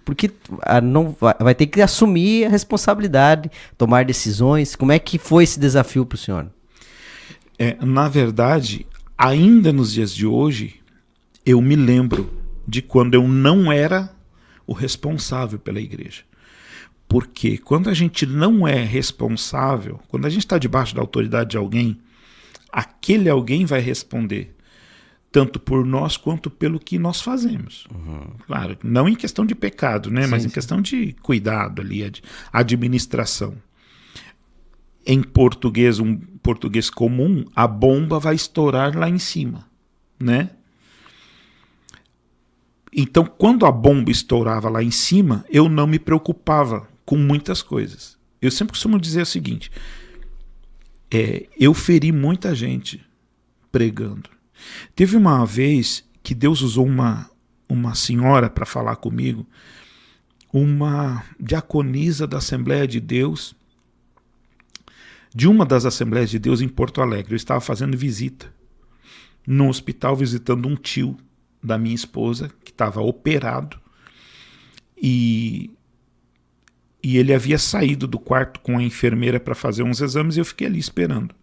Porque não vai ter que assumir a responsabilidade, tomar decisões. Como é que foi esse desafio para o senhor? Na verdade, ainda nos dias de hoje, eu me lembro de quando eu não era o responsável pela igreja. Porque quando a gente não é responsável, quando a gente está debaixo da autoridade de alguém, aquele alguém vai responder tanto por nós quanto pelo que nós fazemos. Uhum. Claro, não em questão de pecado, né? Sim, mas em questão de cuidado ali, administração. Em português, um português comum, a bomba vai estourar lá em cima, né? Então, quando a bomba estourava lá em cima, eu não me preocupava com muitas coisas. Eu sempre costumo dizer o seguinte, eu feri muita gente pregando. Teve uma vez que Deus usou uma senhora para falar comigo, uma diaconisa da Assembleia de Deus, de uma das Assembleias de Deus em Porto Alegre. Eu estava fazendo visita no hospital, visitando um tio da minha esposa, que estava operado, e ele havia saído do quarto com a enfermeira para fazer uns exames, e eu fiquei ali esperando.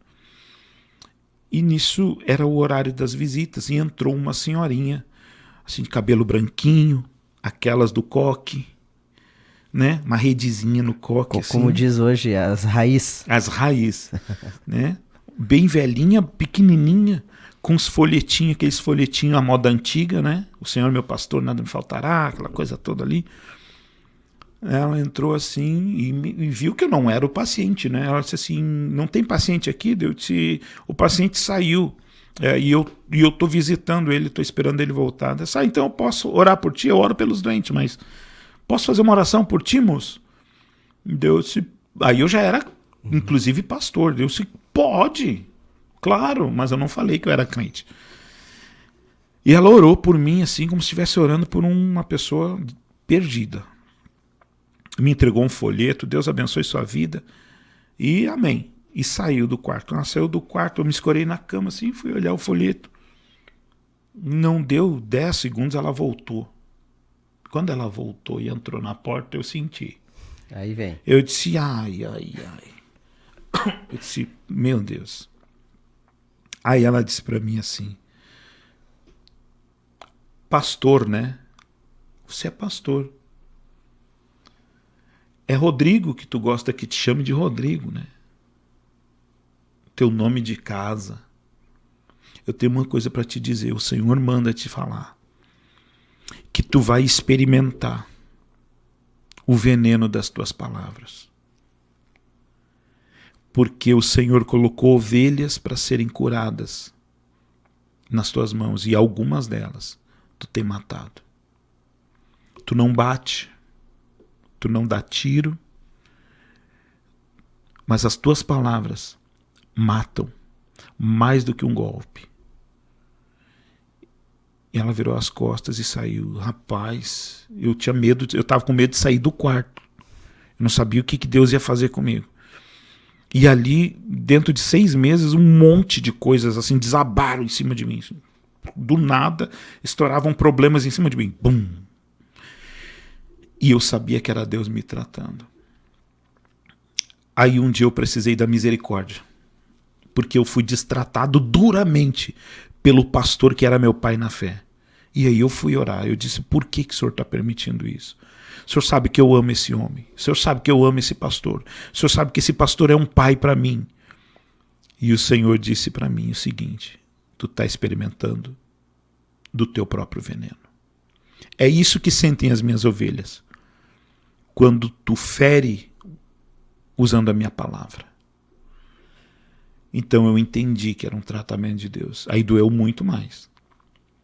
E nisso era o horário das visitas, e entrou uma senhorinha, assim, de cabelo branquinho, aquelas do coque, né? Uma redezinha no coque. Como assim, diz hoje, as raízes. As raízes, né? Bem velhinha, pequenininha, com os folhetinhos, aqueles folhetinhos à moda antiga, né? O Senhor meu pastor, nada me faltará, aquela coisa toda ali. Ela entrou assim e viu que eu não era o paciente, né? Ela disse assim, não tem paciente aqui? Eu disse, o paciente saiu, e eu estou visitando ele, estou esperando ele voltar. Eu disse, então eu posso orar por ti? Eu oro pelos doentes, mas posso fazer uma oração por ti, moço? Aí eu já era, inclusive, pastor. Eu disse, pode, claro, mas eu não falei que eu era crente. E ela orou por mim, assim, como se estivesse orando por uma pessoa perdida. Me entregou um folheto, Deus abençoe sua vida, e amém. e saiu do quarto. Ela saiu do quarto, eu me escorei na cama assim, fui olhar o folheto. Não deu 10 segundos, ela voltou. Quando ela voltou e entrou na porta, eu senti. Aí vem. Eu disse, ai. Eu disse, meu Deus. Aí ela disse para mim assim, pastor, né? Você é pastor. É Rodrigo que tu gosta que te chame de Rodrigo, né? Teu nome de casa. Eu tenho uma coisa para te dizer, o Senhor manda te falar. Que tu vai experimentar o veneno das tuas palavras. Porque o Senhor colocou ovelhas para serem curadas nas tuas mãos, e algumas delas tu tem matado. Tu não bate, tu não dá tiro, mas as tuas palavras matam mais do que um golpe. E ela virou as costas e saiu. Rapaz, eu tinha medo, eu estava com medo de sair do quarto. Eu não sabia o que Deus ia fazer comigo. E ali, dentro de 6 meses, um monte de coisas assim desabaram em cima de mim. Do nada, estouravam problemas em cima de mim. Bum! E eu sabia que era Deus me tratando. Aí um dia eu precisei da misericórdia. Porque eu fui destratado duramente pelo pastor que era meu pai na fé. E aí eu fui orar. Eu disse, por que o senhor está permitindo isso? O senhor sabe que eu amo esse homem. O senhor sabe que eu amo esse pastor. O senhor sabe que esse pastor é um pai para mim. E o Senhor disse para mim o seguinte, tu está experimentando do teu próprio veneno. É isso que sentem as minhas ovelhas. Quando tu fere usando a minha palavra. Então eu entendi que era um tratamento de Deus. Aí doeu muito mais.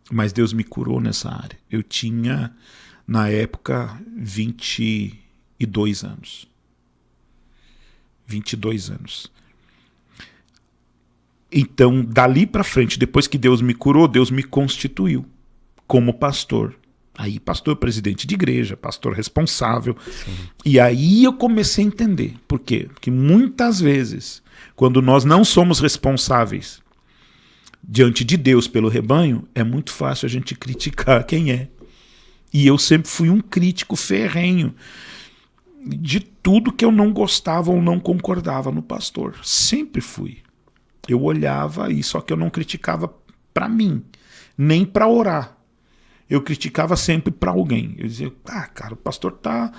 Mas Deus me curou nessa área. Eu tinha, na época, 22 anos. 22 anos. Então, dali para frente, depois que Deus me curou, Deus me constituiu como pastor. Aí, pastor presidente de igreja, pastor responsável. Sim. E aí eu comecei a entender. Por quê? Porque muitas vezes, quando nós não somos responsáveis diante de Deus pelo rebanho, é muito fácil a gente criticar quem é. E eu sempre fui um crítico ferrenho de tudo que eu não gostava ou não concordava no pastor. Sempre fui. Eu olhava e só que eu não criticava para mim, nem para orar. Eu criticava sempre para alguém. Eu dizia, cara, o pastor tá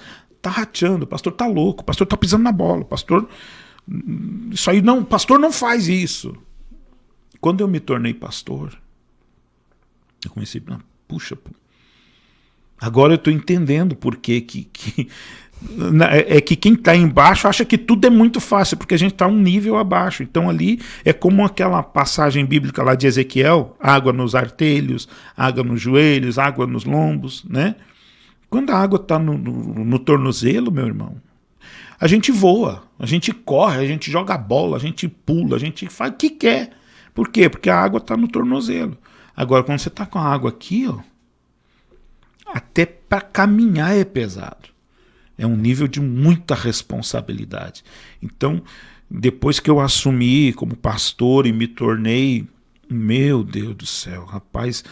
rateando, o pastor tá louco, o pastor tá pisando na bola, o pastor... Isso aí não, o pastor não faz isso. Quando eu me tornei pastor, eu comecei, puxa, agora eu estou entendendo por que quem está embaixo acha que tudo é muito fácil, porque a gente está um nível abaixo. Então ali é como aquela passagem bíblica lá de Ezequiel, água nos artelhos, água nos joelhos, água nos lombos, né? Quando a água está no tornozelo, meu irmão, a gente voa, a gente corre, a gente joga bola, a gente pula, a gente faz o que quer. Por quê? Porque a água está no tornozelo. Agora, quando você está com a água aqui, ó, até para caminhar é pesado. É um nível de muita responsabilidade. Então, depois que eu assumi como pastor e me tornei, meu Deus do céu, rapaz,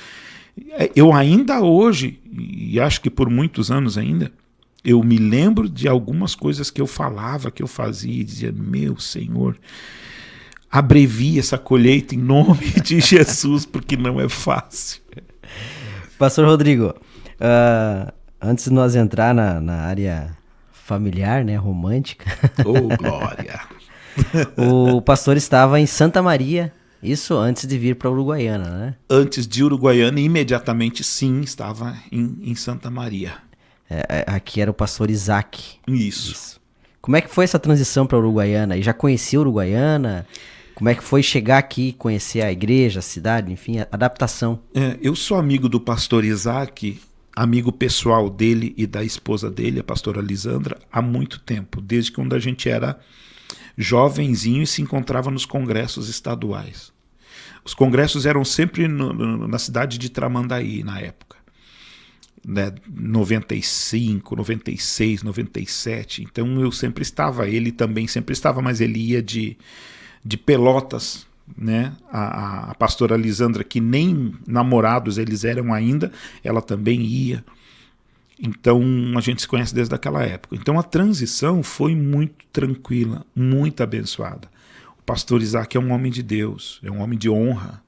eu ainda hoje, e acho que por muitos anos ainda, eu me lembro de algumas coisas que eu falava, que eu fazia, e dizia, meu Senhor, abrevia essa colheita em nome de Jesus, porque não é fácil. Pastor Rodrigo, antes de nós entrar na área familiar, né, romântica. Oh, glória! O pastor estava em Santa Maria, isso antes de vir para Uruguaiana, né? Antes de Uruguaiana, imediatamente sim, estava em Santa Maria. Aqui era o pastor Isaac. Isso. Como é que foi essa transição para Uruguaiana? E já conhecia Uruguaiana? Como é que foi chegar aqui, conhecer a igreja, a cidade, enfim, a adaptação? Eu sou amigo do pastor Isaac, amigo pessoal dele e da esposa dele, a pastora Lisandra, há muito tempo, desde quando a gente era jovenzinho e se encontrava nos congressos estaduais. Os congressos eram sempre na cidade de Tramandaí, na época. né, 95, 96, 97. Então eu sempre estava, ele também sempre estava, mas ele ia de Pelotas, né? A pastora Lisandra, que nem namorados eles eram ainda, ela também ia. Então a gente se conhece desde aquela época. Então a transição foi muito tranquila, muito abençoada. O pastor Isaac é um homem de Deus, é um homem de honra.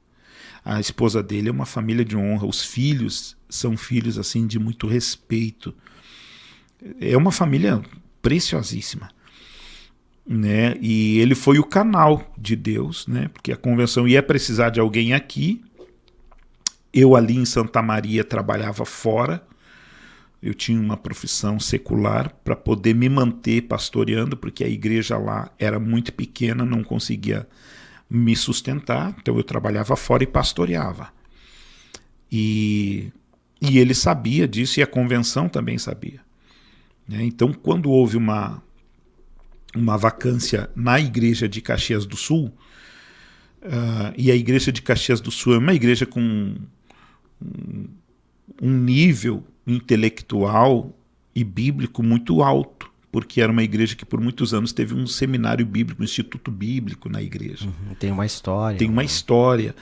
A esposa dele é uma família de honra. Os filhos são filhos assim de muito respeito. É uma família preciosíssima, né? E ele foi o canal de Deus, né? Porque a convenção ia precisar de alguém aqui. Eu ali em Santa Maria trabalhava fora. Eu tinha uma profissão secular para poder me manter pastoreando, porque a igreja lá era muito pequena, não conseguia me sustentar, então eu trabalhava fora e pastoreava. E ele sabia disso, e a convenção também sabia, né? Então, quando houve uma vacância na igreja de Caxias do Sul, e a igreja de Caxias do Sul é uma igreja com um nível intelectual e bíblico muito alto, porque era uma igreja que por muitos anos teve um seminário bíblico, um instituto bíblico na igreja. Tem uma história. Tem uma história.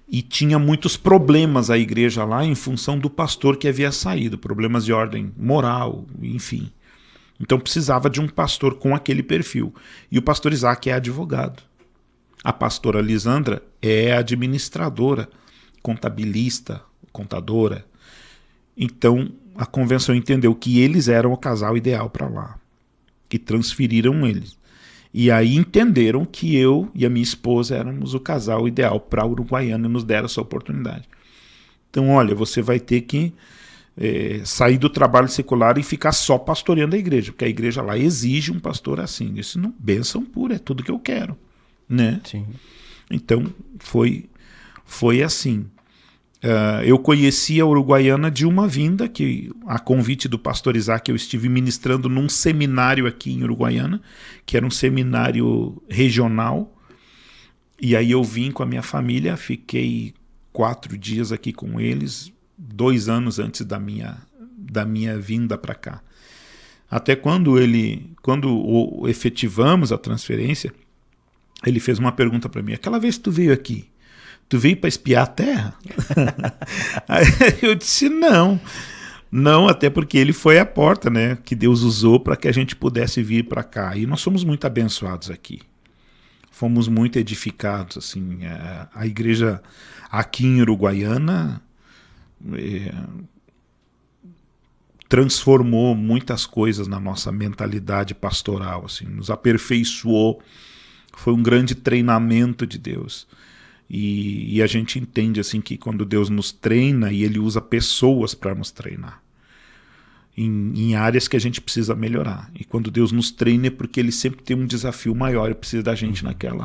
E tinha muitos problemas a igreja lá em função do pastor que havia saído, problemas de ordem moral, enfim. Então precisava de um pastor com aquele perfil. E o pastor Isaac é advogado. A pastora Lisandra é administradora, contabilista, contadora. Então a convenção entendeu que eles eram o casal ideal para lá, que transferiram eles. E aí entenderam que eu e a minha esposa éramos o casal ideal para a Uruguaiana e nos deram essa oportunidade. Então, olha, você vai ter que sair do trabalho secular e ficar só pastoreando a igreja, porque a igreja lá exige um pastor assim. Isso não, bênção pura, é tudo que eu quero, né? Sim. Então, foi assim. Eu conheci a Uruguaiana de uma vinda, que a convite do pastor Isaac eu estive ministrando num seminário aqui em Uruguaiana, que era um seminário regional, e aí eu vim com a minha família, fiquei 4 dias aqui com eles, 2 anos antes da minha vinda para cá. Até quando efetivamos a transferência, ele fez uma pergunta para mim: aquela vez que tu veio aqui, tu veio para espiar a terra? Aí eu disse não, até porque ele foi a porta, né, que Deus usou para que a gente pudesse vir para cá. E nós somos muito abençoados aqui. Fomos muito edificados, assim. A igreja aqui em Uruguaiana transformou muitas coisas na nossa mentalidade pastoral, assim, nos aperfeiçoou. Foi um grande treinamento de Deus. E a gente entende assim que quando Deus nos treina, e Ele usa pessoas para nos treinar em áreas que a gente precisa melhorar. E quando Deus nos treina é porque Ele sempre tem um desafio maior e precisa da gente naquele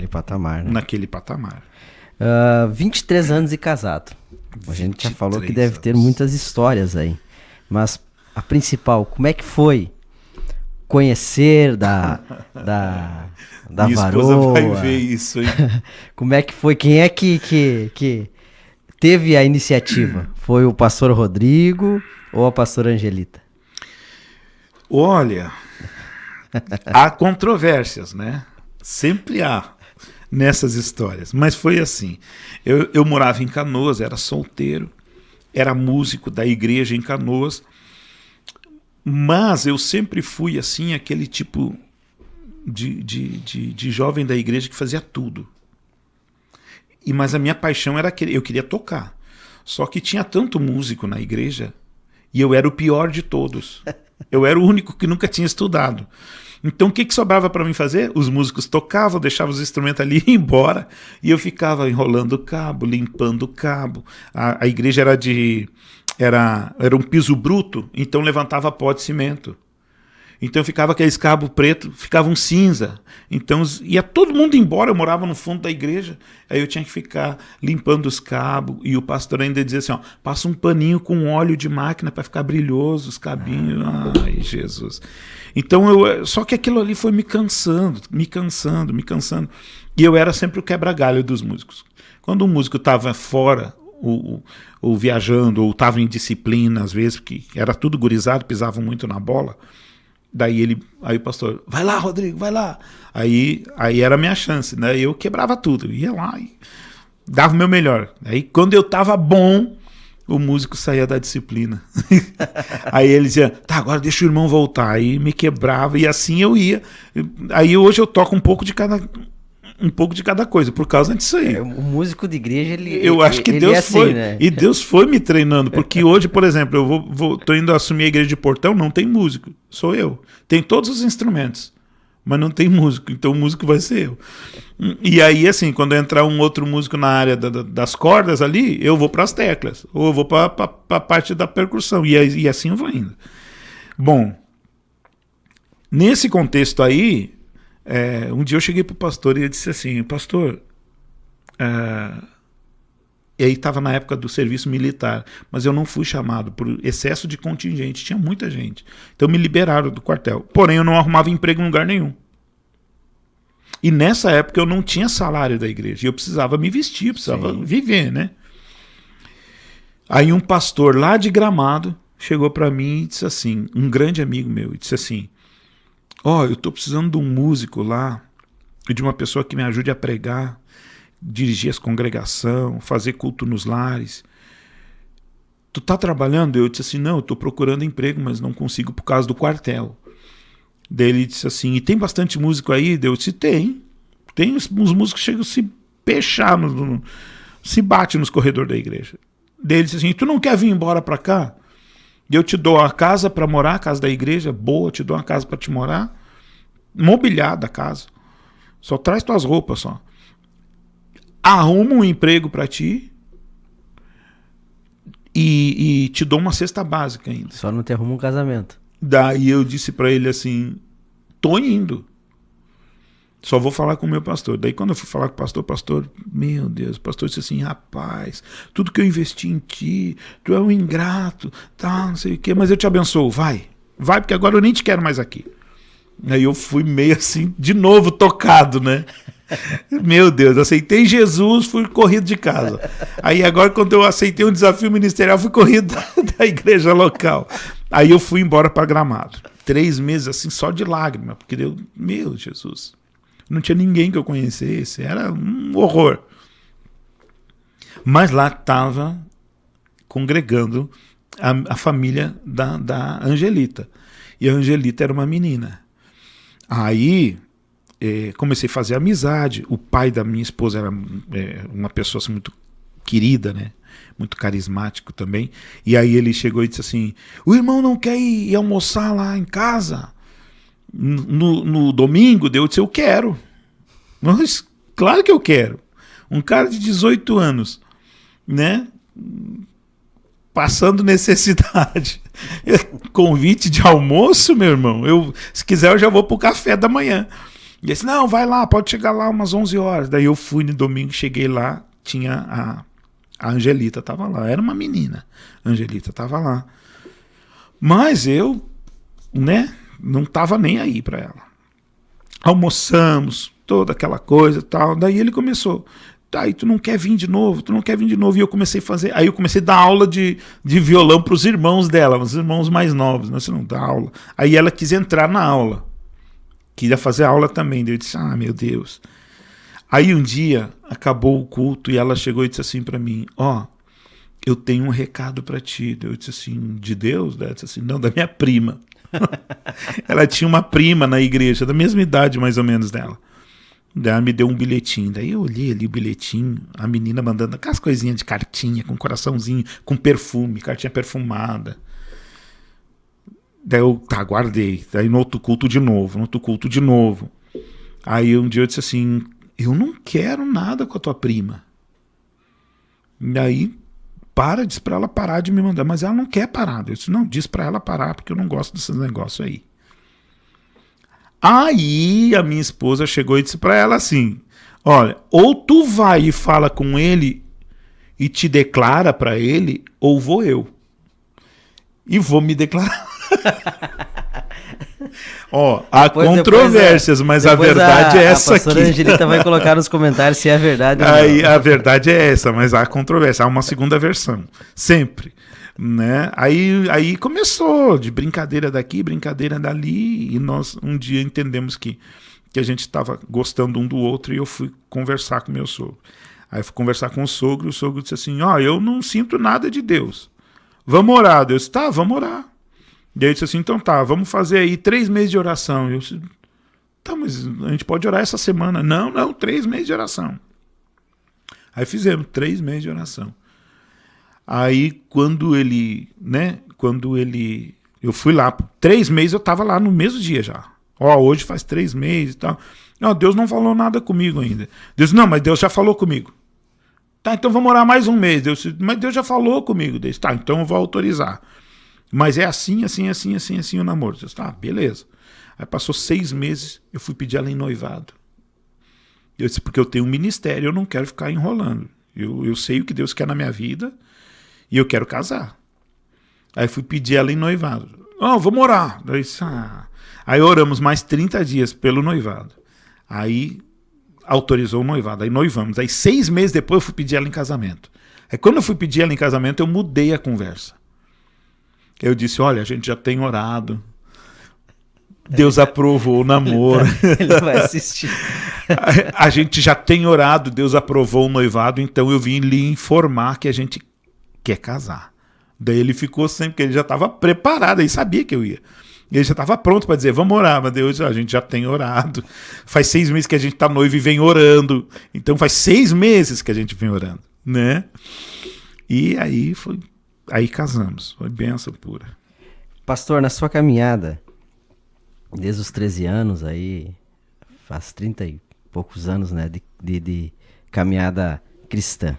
patamar, né? Naquele patamar. 23 anos e casado. A gente já falou que deve ter muitas histórias aí. Mas a principal, como é que foi conhecer da Minha varoa? Esposa vai ver isso, hein? Como é que foi? Quem é que teve a iniciativa? Foi o pastor Rodrigo ou a pastora Angelita? Olha, há controvérsias, né? Sempre há nessas histórias. Mas foi assim. Eu morava em Canoas, era solteiro, era músico da igreja em Canoas, mas eu sempre fui assim, aquele tipo de jovem da igreja que fazia tudo. Mas a minha paixão era que eu queria tocar. Só que tinha tanto músico na igreja e eu era o pior de todos. Eu era o único que nunca tinha estudado. Então o que sobrava para mim fazer? Os músicos tocavam, deixavam os instrumentos ali e ia embora. E eu ficava enrolando o cabo, limpando o cabo. A igreja era um piso bruto, então levantava pó de cimento. Então ficava aqueles cabos pretos, ficavam cinza. Então ia todo mundo embora, eu morava no fundo da igreja. Aí eu tinha que ficar limpando os cabos. E o pastor ainda dizia assim, ó, passa um paninho com óleo de máquina para ficar brilhoso os cabinhos. Ai, Jesus. Então só que aquilo ali foi me cansando. E eu era sempre o quebra-galho dos músicos. Quando um músico estava fora, ou viajando, ou estavam em disciplina, às vezes, porque era tudo gurizado, pisavam muito na bola. Aí o pastor, vai lá, Rodrigo, vai lá. Aí era a minha chance, né? Eu quebrava tudo, eu ia lá e dava o meu melhor. Aí quando eu tava bom, o músico saía da disciplina. Aí ele dizia, tá, agora deixa o irmão voltar. Aí me quebrava e assim eu ia. Aí hoje eu toco um pouco de cada coisa, por causa disso aí. O músico de igreja, eu acho que Deus assim, foi, né? e Deus foi me treinando, porque hoje, por exemplo, eu tô indo assumir a igreja de Portão, não tem músico, sou eu. Tem todos os instrumentos, mas não tem músico, então o músico vai ser eu. E aí, assim, quando entrar um outro músico na área das cordas ali, eu vou para as teclas, ou eu vou para a parte da percussão, e assim eu vou indo. Bom, nesse contexto aí, um dia eu cheguei pro pastor e ele disse assim, pastor, e aí estava na época do serviço militar, mas eu não fui chamado por excesso de contingente, tinha muita gente. Então me liberaram do quartel. Porém, eu não arrumava emprego em lugar nenhum. E nessa época eu não tinha salário da igreja, eu precisava me vestir, eu precisava viver, né? Aí um pastor lá de Gramado chegou para mim e disse assim, um grande amigo meu, e disse assim, eu tô precisando de um músico lá, e de uma pessoa que me ajude a pregar, dirigir as congregações, fazer culto nos lares. Tu tá trabalhando? Eu disse assim, não, eu tô procurando emprego, mas não consigo por causa do quartel. Daí ele disse assim, e tem bastante músico aí? Eu disse, tem os músicos que chegam a se pechar, se bate nos corredores da igreja. Daí ele disse assim, tu não quer vir embora pra cá? Eu te dou a casa para morar, a casa da igreja, boa, te dou uma casa para te morar, mobiliada a casa. Só traz tuas roupas só. Arruma um emprego para ti e te dou uma cesta básica ainda. Só não te arruma um casamento. Daí eu disse para ele assim, tô indo. Só vou falar com o meu pastor. Daí quando eu fui falar com o pastor, meu Deus, o pastor disse assim, rapaz, tudo que eu investi em ti, tu é um ingrato, tá, não sei o quê, mas eu te abençoo, vai, porque agora eu nem te quero mais aqui. Aí eu fui meio assim, de novo tocado, né? Meu Deus, aceitei Jesus, fui corrido de casa. Aí agora quando eu aceitei um desafio ministerial, fui corrido da igreja local. Aí eu fui embora para Gramado. 3 meses assim, só de lágrima, porque meu Jesus, não tinha ninguém que eu conhecesse, era um horror. Mas lá estava congregando a família da Angelita. E a Angelita era uma menina. Aí comecei a fazer amizade. O pai da minha esposa era uma pessoa assim, muito querida, né? Muito carismático também. E aí ele chegou e disse assim, o irmão não quer ir almoçar lá em casa no domingo? Eu disse, eu quero. Mas claro que eu quero. Um cara de 18 anos, né? Passando necessidade. Convite de almoço, meu irmão. Se quiser, eu já vou pro café da manhã. E ele disse, não, vai lá, pode chegar lá umas 11 horas. Daí eu fui no domingo, cheguei lá, tinha a Angelita estava lá. Era uma menina. A Angelita estava lá. Mas eu, né, não estava nem aí para ela. Almoçamos, toda aquela coisa e tal. Daí ele começou, aí tu não quer vir de novo, E eu comecei a fazer, aí eu comecei a dar aula de violão para os irmãos dela, os irmãos mais novos, né? Você não dá aula. Aí ela quis entrar na aula, queria fazer aula também. Daí eu disse, meu Deus. Aí um dia acabou o culto e ela chegou e disse assim para mim, eu tenho um recado para ti. Eu disse assim, de Deus? Ela disse assim, não, da minha prima. Ela tinha uma prima na igreja, da mesma idade mais ou menos dela. Daí ela me deu um bilhetinho. Daí eu olhei ali o bilhetinho, a menina mandando aquelas coisinhas de cartinha, com coraçãozinho, com perfume, cartinha perfumada. Daí eu guardei. Daí no outro culto de novo. Aí um dia eu disse assim, eu não quero nada com a tua prima. E aí diz pra ela parar de me mandar. Mas ela não quer parar. Eu disse, não, diz pra ela parar, porque eu não gosto desses negócios aí. Aí a minha esposa chegou e disse pra ela assim, olha, ou tu vai e fala com ele e te declara pra ele, ou vou eu. E vou me declarar. Ó, há controvérsias, mas a verdade é essa aqui. A pastora Angelita vai colocar nos comentários se é verdade ou não. Aí, a verdade é essa, mas há controvérsia, há uma segunda versão, sempre. Né? Aí começou de brincadeira daqui, brincadeira dali, e nós um dia entendemos que a gente estava gostando um do outro, e eu fui conversar com meu sogro. Aí eu fui conversar com o sogro disse assim, eu não sinto nada de Deus. Vamos orar. Deus disse, tá, vamos orar. E aí eu disse assim, então tá, vamos fazer aí 3 meses de oração. Eu disse, tá, mas a gente pode orar essa semana. Não, 3 meses de oração. Aí fizemos 3 meses de oração. Aí quando eu fui lá, 3 meses eu tava lá no mesmo dia já. Hoje faz 3 meses e tal. Não, Deus não falou nada comigo ainda. Deus disse, não, mas Deus já falou comigo. Tá, então vamos orar mais um mês. Mas Deus já falou comigo. Deus, tá, então eu vou autorizar. Mas é assim o namoro. Deus, tá, beleza. Aí passou 6 meses, eu fui pedir ela em noivado. Eu disse, porque eu tenho um ministério, eu não quero ficar enrolando. Eu sei o que Deus quer na minha vida e eu quero casar. Aí fui pedir ela em noivado. Vamos orar. Aí oramos mais 30 dias pelo noivado. Aí autorizou o noivado. Aí noivamos. Aí 6 meses depois eu fui pedir ela em casamento. Aí quando eu fui pedir ela em casamento, eu mudei a conversa. Eu disse, olha, a gente já tem orado. Deus aprovou o namoro. Ele vai assistir. A gente já tem orado, Deus aprovou o noivado, então eu vim lhe informar que a gente quer casar. Daí ele ficou sempre, porque ele já estava preparado, ele sabia que eu ia. Ele já estava pronto para dizer, vamos orar. Mas Deus, a gente já tem orado. Faz 6 meses que a gente está noivo e vem orando. Então faz 6 meses que a gente vem orando, né? E aí casamos. Foi bênção pura. Pastor, na sua caminhada, desde os 13 anos, aí faz 30 e poucos anos, né, de caminhada cristã.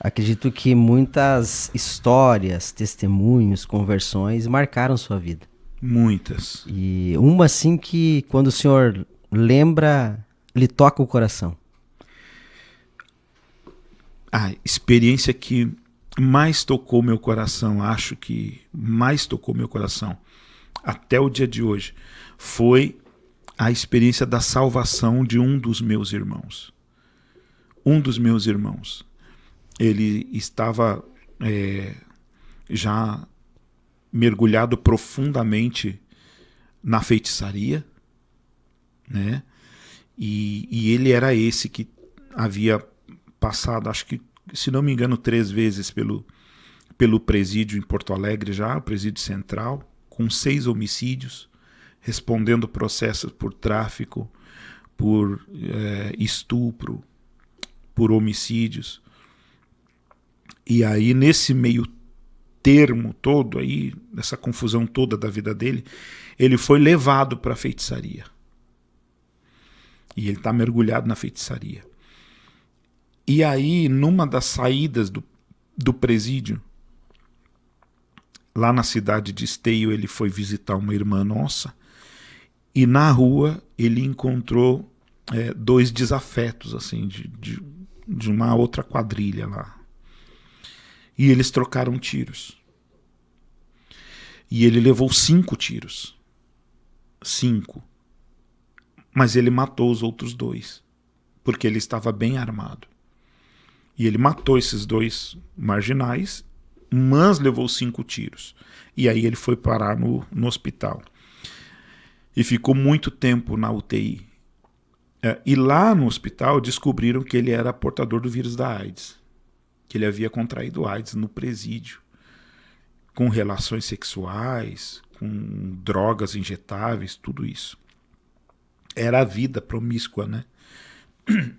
Acredito que muitas histórias, testemunhos, conversões marcaram sua vida. Muitas. E uma assim que quando o senhor lembra, lhe toca o coração. A experiência que mais tocou meu coração, acho que mais tocou meu coração até o dia de hoje, foi a experiência da salvação de um dos meus irmãos. Um dos meus irmãos. Ele estava já mergulhado profundamente na feitiçaria, né? E ele era esse que havia passado, acho que, se não me engano, 3 vezes pelo presídio em Porto Alegre já, o presídio central, com 6 homicídios, respondendo processos por tráfico, por estupro, por homicídios. E aí, nesse meio termo todo aí, nessa confusão toda da vida dele, ele foi levado para a feitiçaria. E ele está mergulhado na feitiçaria. E aí, numa das saídas do presídio, lá na cidade de Esteio, ele foi visitar uma irmã nossa, e na rua ele encontrou 2 desafetos assim, de uma outra quadrilha lá. E eles trocaram tiros. E ele levou 5 tiros. 5. Mas ele matou os outros 2, porque ele estava bem armado. E ele matou esses 2 marginais, mas levou 5 tiros. E aí ele foi parar no hospital. E ficou muito tempo na UTI. E lá no hospital descobriram que ele era portador do vírus da AIDS. Que ele havia contraído AIDS no presídio. Com relações sexuais, com drogas injetáveis, tudo isso. Era a vida promíscua, né?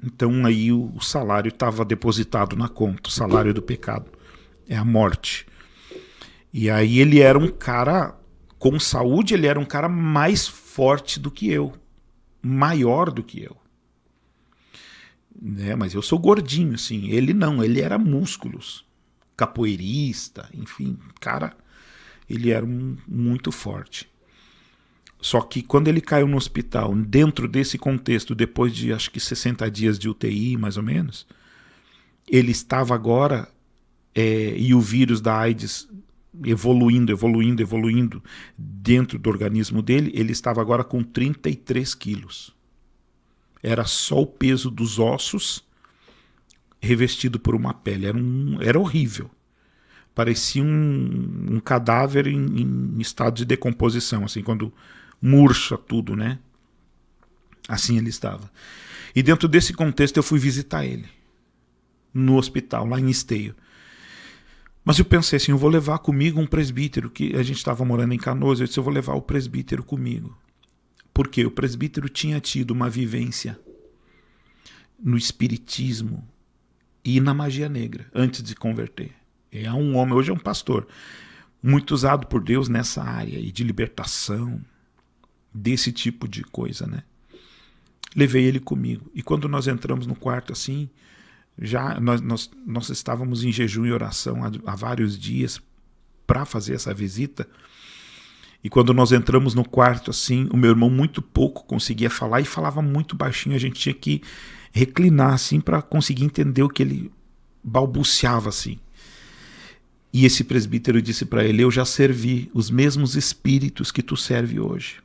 Então aí o salário estava depositado na conta, o salário do pecado. É a morte. E aí ele era um cara, com saúde, ele era um cara mais forte do que eu. Maior do que eu. Mas eu sou gordinho, assim. Ele não, ele era músculos. Capoeirista, enfim. Cara, ele era muito forte. Só que quando ele caiu no hospital, dentro desse contexto, depois de acho que 60 dias de UTI, mais ou menos, ele estava agora, e o vírus da AIDS evoluindo dentro do organismo dele. Ele estava agora com 33 quilos. Era só o peso dos ossos revestido por uma pele. Era horrível. Parecia um cadáver em estado de decomposição, assim, quando murcha tudo, né? Assim ele estava. E dentro desse contexto eu fui visitar ele no hospital, lá em Esteio. Mas eu pensei assim, eu vou levar comigo um presbítero, que a gente estava morando em Canoas, eu disse, eu vou levar o presbítero comigo. Porque o presbítero tinha tido uma vivência no espiritismo e na magia negra, antes de se converter. É um homem, hoje é um pastor, muito usado por Deus nessa área e de libertação, desse tipo de coisa, né? Levei ele comigo. E quando nós entramos no quarto assim, já nós estávamos em jejum e oração há vários dias para fazer essa visita. E quando nós entramos no quarto assim, o meu irmão muito pouco conseguia falar e falava muito baixinho. A gente tinha que reclinar assim para conseguir entender o que ele balbuciava assim. E esse presbítero disse para ele, eu já servi os mesmos espíritos que tu serve hoje.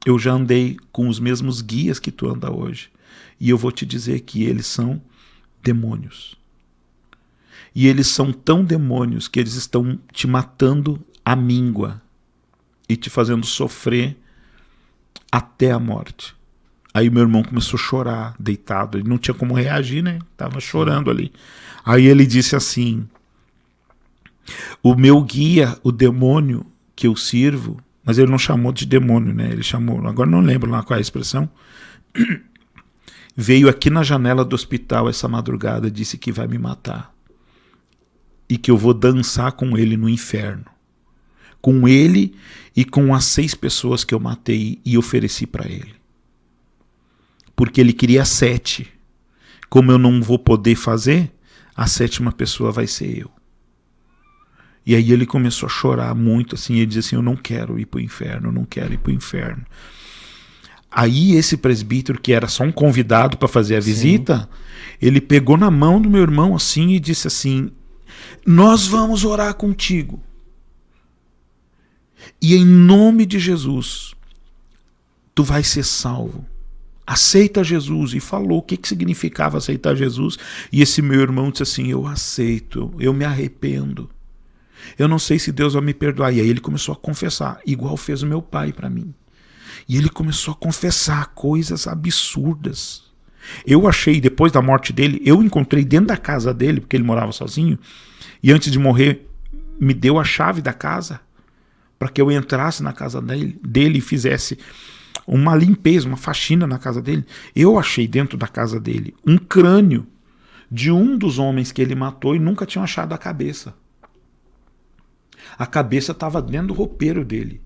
Eu já andei com os mesmos guias que tu anda hoje. E eu vou te dizer que eles são demônios. E eles são tão demônios que eles estão te matando à míngua e te fazendo sofrer até a morte. Aí meu irmão começou a chorar, deitado. Ele não tinha como reagir, né? Estava chorando ali. Aí ele disse assim, o meu guia, o demônio que eu sirvo, mas ele não chamou de demônio, né? Ele chamou, agora não lembro lá qual é a expressão, veio aqui na janela do hospital essa madrugada, disse que vai me matar. E que eu vou dançar com ele no inferno. Com ele e com as 6 pessoas que eu matei e ofereci para ele. Porque ele queria 7. Como eu não vou poder fazer, a 7ª pessoa vai ser eu. E aí ele começou a chorar muito, assim, ele dizia assim, eu não quero ir para o inferno, eu não quero ir para o inferno. Aí esse presbítero, que era só um convidado para fazer a visita, ele pegou na mão do meu irmão assim e disse assim, nós vamos orar contigo. E em nome de Jesus, tu vai ser salvo. Aceita Jesus. E falou o que significava aceitar Jesus. E esse meu irmão disse assim, eu aceito, eu me arrependo. Eu não sei se Deus vai me perdoar. E aí ele começou a confessar, igual fez o meu pai para mim. E ele começou a confessar coisas absurdas. Eu achei, depois da morte dele, eu encontrei dentro da casa dele, porque ele morava sozinho, e antes de morrer, me deu a chave da casa, para que eu entrasse na casa dele e fizesse uma limpeza, uma faxina na casa dele. Eu achei dentro da casa dele um crânio de um dos homens que ele matou e nunca tinham achado a cabeça. A cabeça estava dentro do roupeiro dele.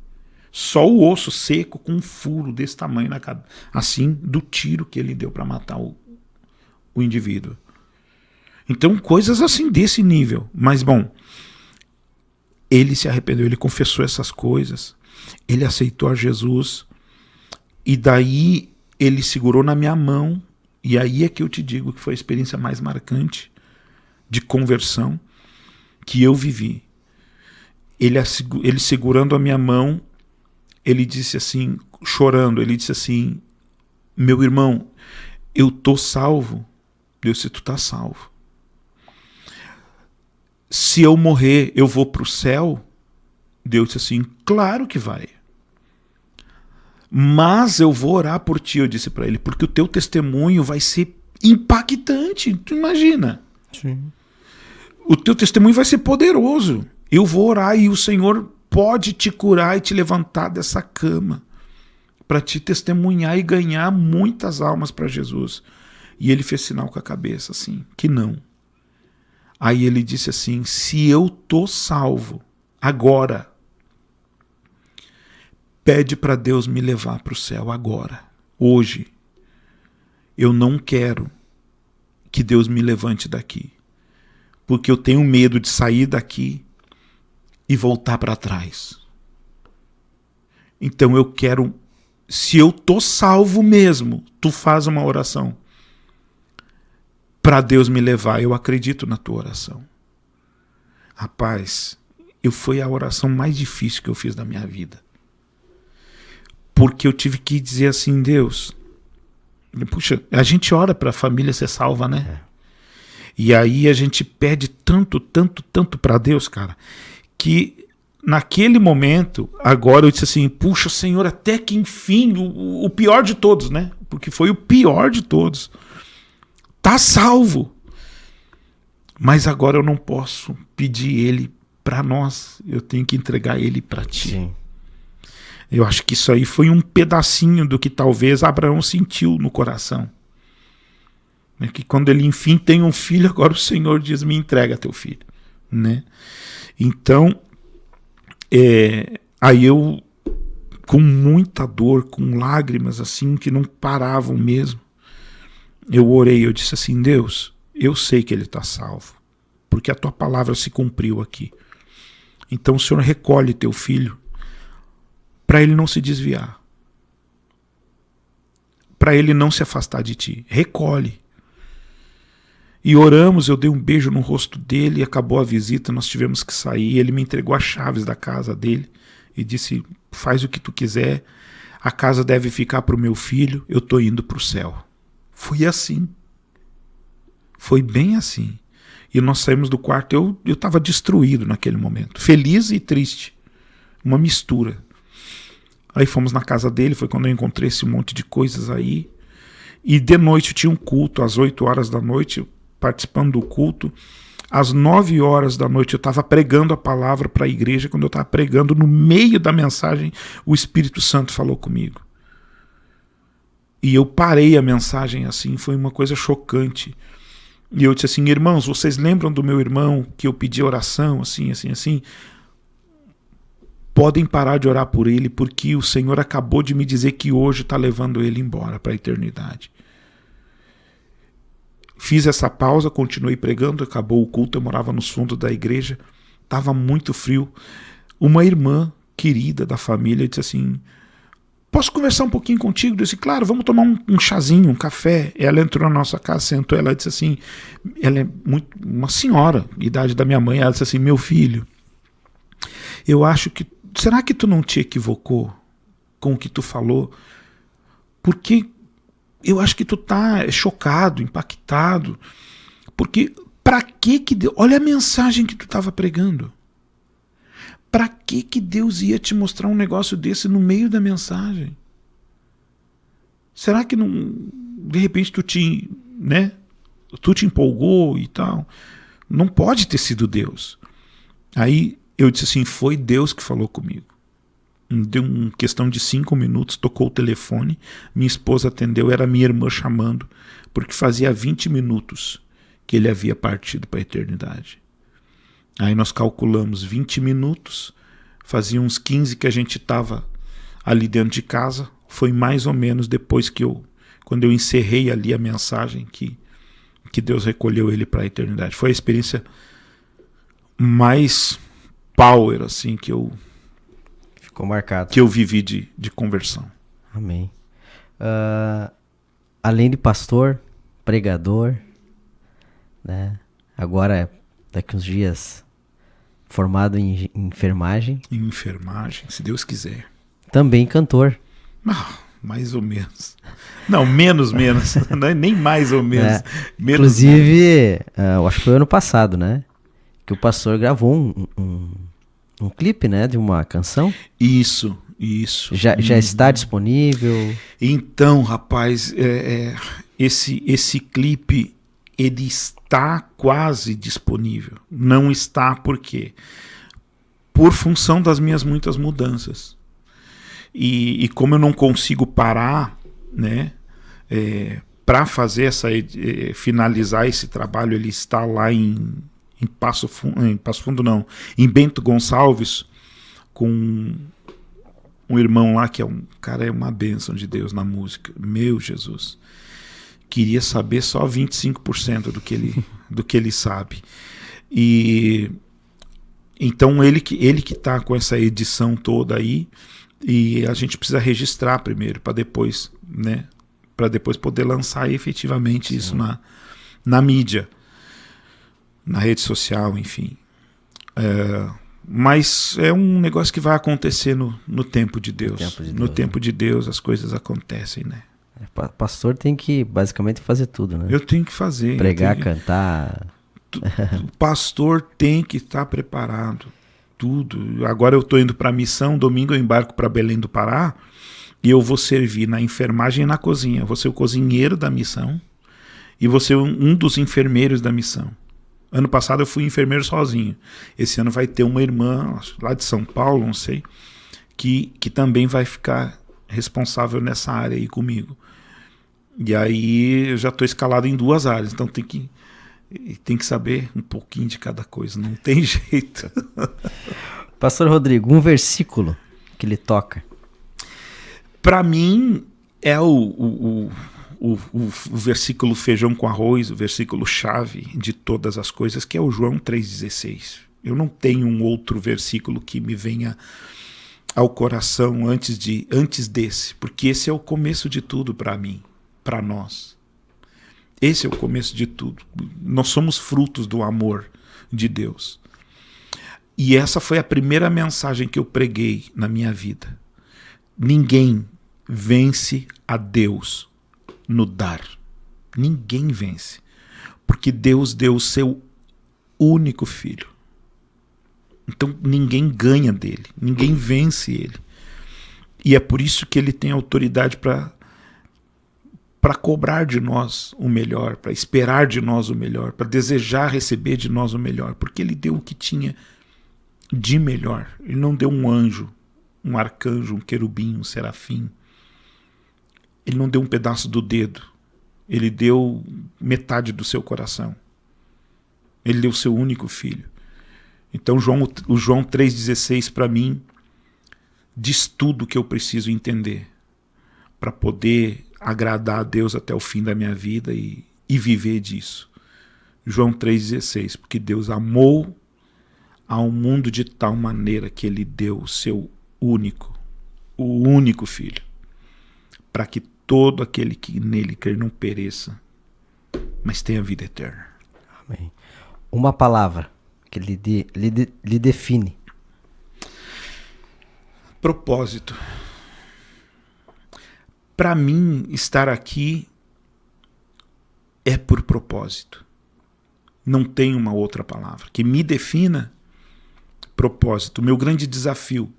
Só o osso seco com um furo desse tamanho na cabeça, assim, do tiro que ele deu para matar o indivíduo. Então, coisas assim desse nível. Mas, bom, ele se arrependeu, ele confessou essas coisas, ele aceitou a Jesus, e daí ele segurou na minha mão, e aí é que eu te digo que foi a experiência mais marcante de conversão que eu vivi. Ele segurando a minha mão, ele disse assim, chorando, ele disse assim, meu irmão, eu tô salvo. Eu disse, tu tá salvo. Se eu morrer, eu vou pro céu? Deus disse assim, claro que vai. Mas eu vou orar por ti, eu disse para ele, porque o teu testemunho vai ser impactante, tu imagina. Sim. O teu testemunho vai ser poderoso. Eu vou orar e o Senhor pode te curar e te levantar dessa cama para te testemunhar e ganhar muitas almas para Jesus. E ele fez sinal com a cabeça assim, que não. Aí ele disse assim, se eu tô salvo agora, pede para Deus me levar para o céu agora, hoje. Eu não quero que Deus me levante daqui, porque eu tenho medo de sair daqui e voltar para trás. Então eu quero, se eu tô salvo mesmo, tu faz uma oração para Deus me levar, eu acredito na tua oração. Rapaz, foi a oração mais difícil que eu fiz da minha vida. Porque eu tive que dizer assim, Deus, puxa, a gente ora para a família ser salva, né? E aí a gente pede tanto para Deus, cara, que naquele momento, agora eu disse assim, puxa, Senhor, até que enfim, o pior de todos, né? Porque foi o pior de todos. Tá salvo. Mas agora eu não posso pedir ele para nós, eu tenho que entregar ele para ti. Sim. Eu acho que isso aí foi um pedacinho do que talvez Abraão sentiu no coração. É que quando ele enfim tem um filho, agora o Senhor diz, me entrega teu filho. Né? Então, aí eu, com muita dor, com lágrimas assim, que não paravam mesmo, eu orei, eu disse assim, Deus, eu sei que ele está salvo, porque a tua palavra se cumpriu aqui. Então o Senhor recolhe teu filho, para ele não se desviar, para ele não se afastar de ti. Recolhe. E oramos, eu dei um beijo no rosto dele, acabou a visita, nós tivemos que sair, ele me entregou as chaves da casa dele e disse, faz o que tu quiser, a casa deve ficar para o meu filho, eu estou indo para o céu. Foi assim. Foi bem assim. E nós saímos do quarto, eu estava destruído naquele momento, feliz e triste, uma mistura. Aí fomos na casa dele, foi quando eu encontrei esse monte de coisas aí. E de noite tinha um culto, às 8 horas da noite, participando do culto. Às 9 horas da noite eu estava pregando a palavra para a igreja. Quando eu estava pregando, no meio da mensagem, o Espírito Santo falou comigo. E eu parei a mensagem assim, foi uma coisa chocante. E eu disse assim, irmãos, vocês lembram do meu irmão que eu pedi oração, assim, assim, assim? Podem parar de orar por ele, porque o Senhor acabou de me dizer que hoje está levando ele embora para a eternidade. Fiz essa pausa, continuei pregando, acabou o culto, eu morava nos fundos da igreja, estava muito frio. Uma irmã querida da família disse assim, posso conversar um pouquinho contigo? Eu disse, claro, vamos tomar um chazinho, um café. Ela entrou na nossa casa, sentou, ela disse assim, ela é uma senhora, idade da minha mãe, ela disse assim, meu filho, eu acho que será que tu não te equivocou com o que tu falou? Porque eu acho que tu tá chocado, impactado. Porque para que Deus... Olha a mensagem que tu estava pregando. Para que Deus ia te mostrar um negócio desse no meio da mensagem? Será que não... De repente tu te empolgou e tal? Não pode ter sido Deus. Aí eu disse assim, foi Deus que falou comigo. Deu uma questão de 5 minutos, tocou o telefone, minha esposa atendeu, era minha irmã chamando, porque fazia 20 minutos que ele havia partido para a eternidade. Aí nós calculamos 20 minutos, fazia uns 15 que a gente estava ali dentro de casa, foi mais ou menos depois que quando eu encerrei ali a mensagem, que Deus recolheu ele para a eternidade. Foi a experiência mais power, assim, que eu ficou marcado, que eu vivi de conversão. Amém. Além de pastor, pregador, né? Agora, daqui uns dias, formado em enfermagem. Em enfermagem, se Deus quiser. Também cantor. Mais ou menos. Não, menos. Não é nem mais ou menos. Menos. Inclusive, eu acho que foi ano passado, né? Que o pastor gravou um clipe, né, de uma canção. Isso. Já está disponível? Então, rapaz, esse clipe, ele está quase disponível. Não está por quê? Por função das minhas muitas mudanças. E como eu não consigo parar, né, para fazer finalizar esse trabalho, ele está lá em Passo Fundo não, em Bento Gonçalves, com um irmão lá que é uma bênção de Deus na música. Meu Jesus, queria saber só 25% do que ele sabe. E então ele que está com essa edição toda aí, e a gente precisa registrar primeiro para depois, né, para depois poder lançar efetivamente Sim. Isso na mídia, na rede social, enfim. Mas é um negócio que vai acontecer no tempo de Deus. No tempo de Deus as coisas acontecem, né? Pastor tem que basicamente fazer tudo, né? Eu tenho que fazer. Pregar, cantar. O pastor tem que estar preparado. Tudo. Agora eu estou indo para a missão, domingo eu embarco para Belém do Pará e eu vou servir na enfermagem e na cozinha. Eu vou ser o cozinheiro da missão e vou ser um dos enfermeiros da missão. Ano passado eu fui enfermeiro sozinho. Esse ano vai ter uma irmã lá de São Paulo, não sei, que também vai ficar responsável nessa área aí comigo. E aí eu já estou escalado em 2 áreas, então tem que saber um pouquinho de cada coisa, não tem jeito. Pastor Rodrigo, um versículo que lhe toca. Para mim é o versículo feijão com arroz, o versículo chave de todas as coisas, que é o João 3,16. Eu não tenho um outro versículo que me venha ao coração antes desse, porque esse é o começo de tudo para mim, para nós. Esse é o começo de tudo. Nós somos frutos do amor de Deus. E essa foi a primeira mensagem que eu preguei na minha vida. Ninguém vence a Deus no dar. Ninguém vence. Porque Deus deu o seu único filho. Então ninguém ganha dele. Ninguém vence ele. E é por isso que ele tem autoridade para cobrar de nós o melhor, para esperar de nós o melhor, para desejar receber de nós o melhor, porque ele deu o que tinha de melhor. Ele não deu um anjo, um arcanjo, um querubim, um serafim. Ele não deu um pedaço do dedo. Ele deu metade do seu coração. Ele deu o seu único filho. Então o João 3,16 para mim diz tudo o que eu preciso entender para poder agradar a Deus até o fim da minha vida e viver disso. João 3,16, porque Deus amou ao mundo de tal maneira que ele deu o seu o único filho, para que todo aquele que nele crer não pereça, mas tenha vida eterna. Amém. Uma palavra que lhe define. Propósito. Para mim, estar aqui é por propósito. Não tem uma outra palavra que me defina. Propósito. O meu grande desafio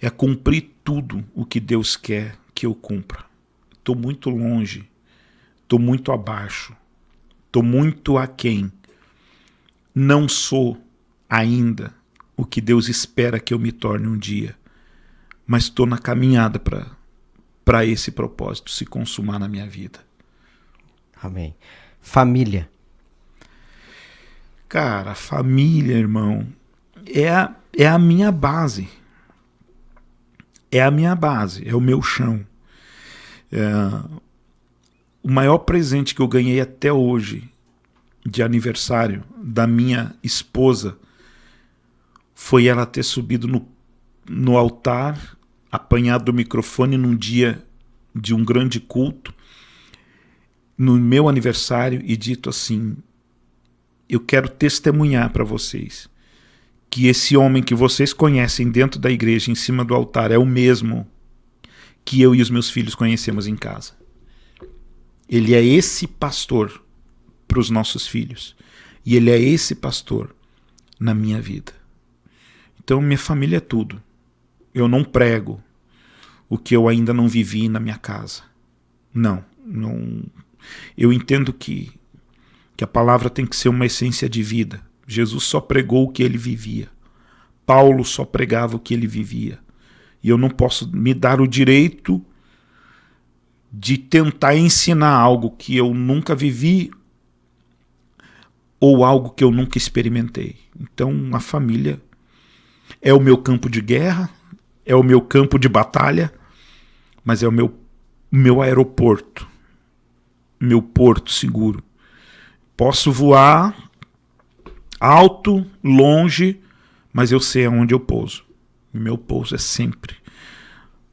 é cumprir tudo o que Deus quer que eu cumpra. Estou muito longe, estou muito abaixo, estou muito aquém. Não sou ainda o que Deus espera que eu me torne um dia, mas estou na caminhada para esse propósito se consumar na minha vida. Amém. Família. Cara, família, irmão, é a minha base. É a minha base, é o meu chão. O maior presente que eu ganhei até hoje de aniversário da minha esposa foi ela ter subido no altar, apanhado o microfone num dia de um grande culto, no meu aniversário, e dito assim: eu quero testemunhar para vocês que esse homem que vocês conhecem dentro da igreja, em cima do altar, é o mesmo que eu e os meus filhos conhecemos em casa. Ele é esse pastor para os nossos filhos. E ele é esse pastor na minha vida. Então minha família é tudo. Eu não prego o que eu ainda não vivi na minha casa. Não. Eu entendo que a palavra tem que ser uma essência de vida. Jesus só pregou o que ele vivia. Paulo só pregava o que ele vivia. E eu não posso me dar o direito de tentar ensinar algo que eu nunca vivi ou algo que eu nunca experimentei. Então a família é o meu campo de guerra, é o meu campo de batalha, mas é o meu aeroporto, meu porto seguro. Posso voar alto, longe, mas eu sei aonde eu pouso. Meu pouso é sempre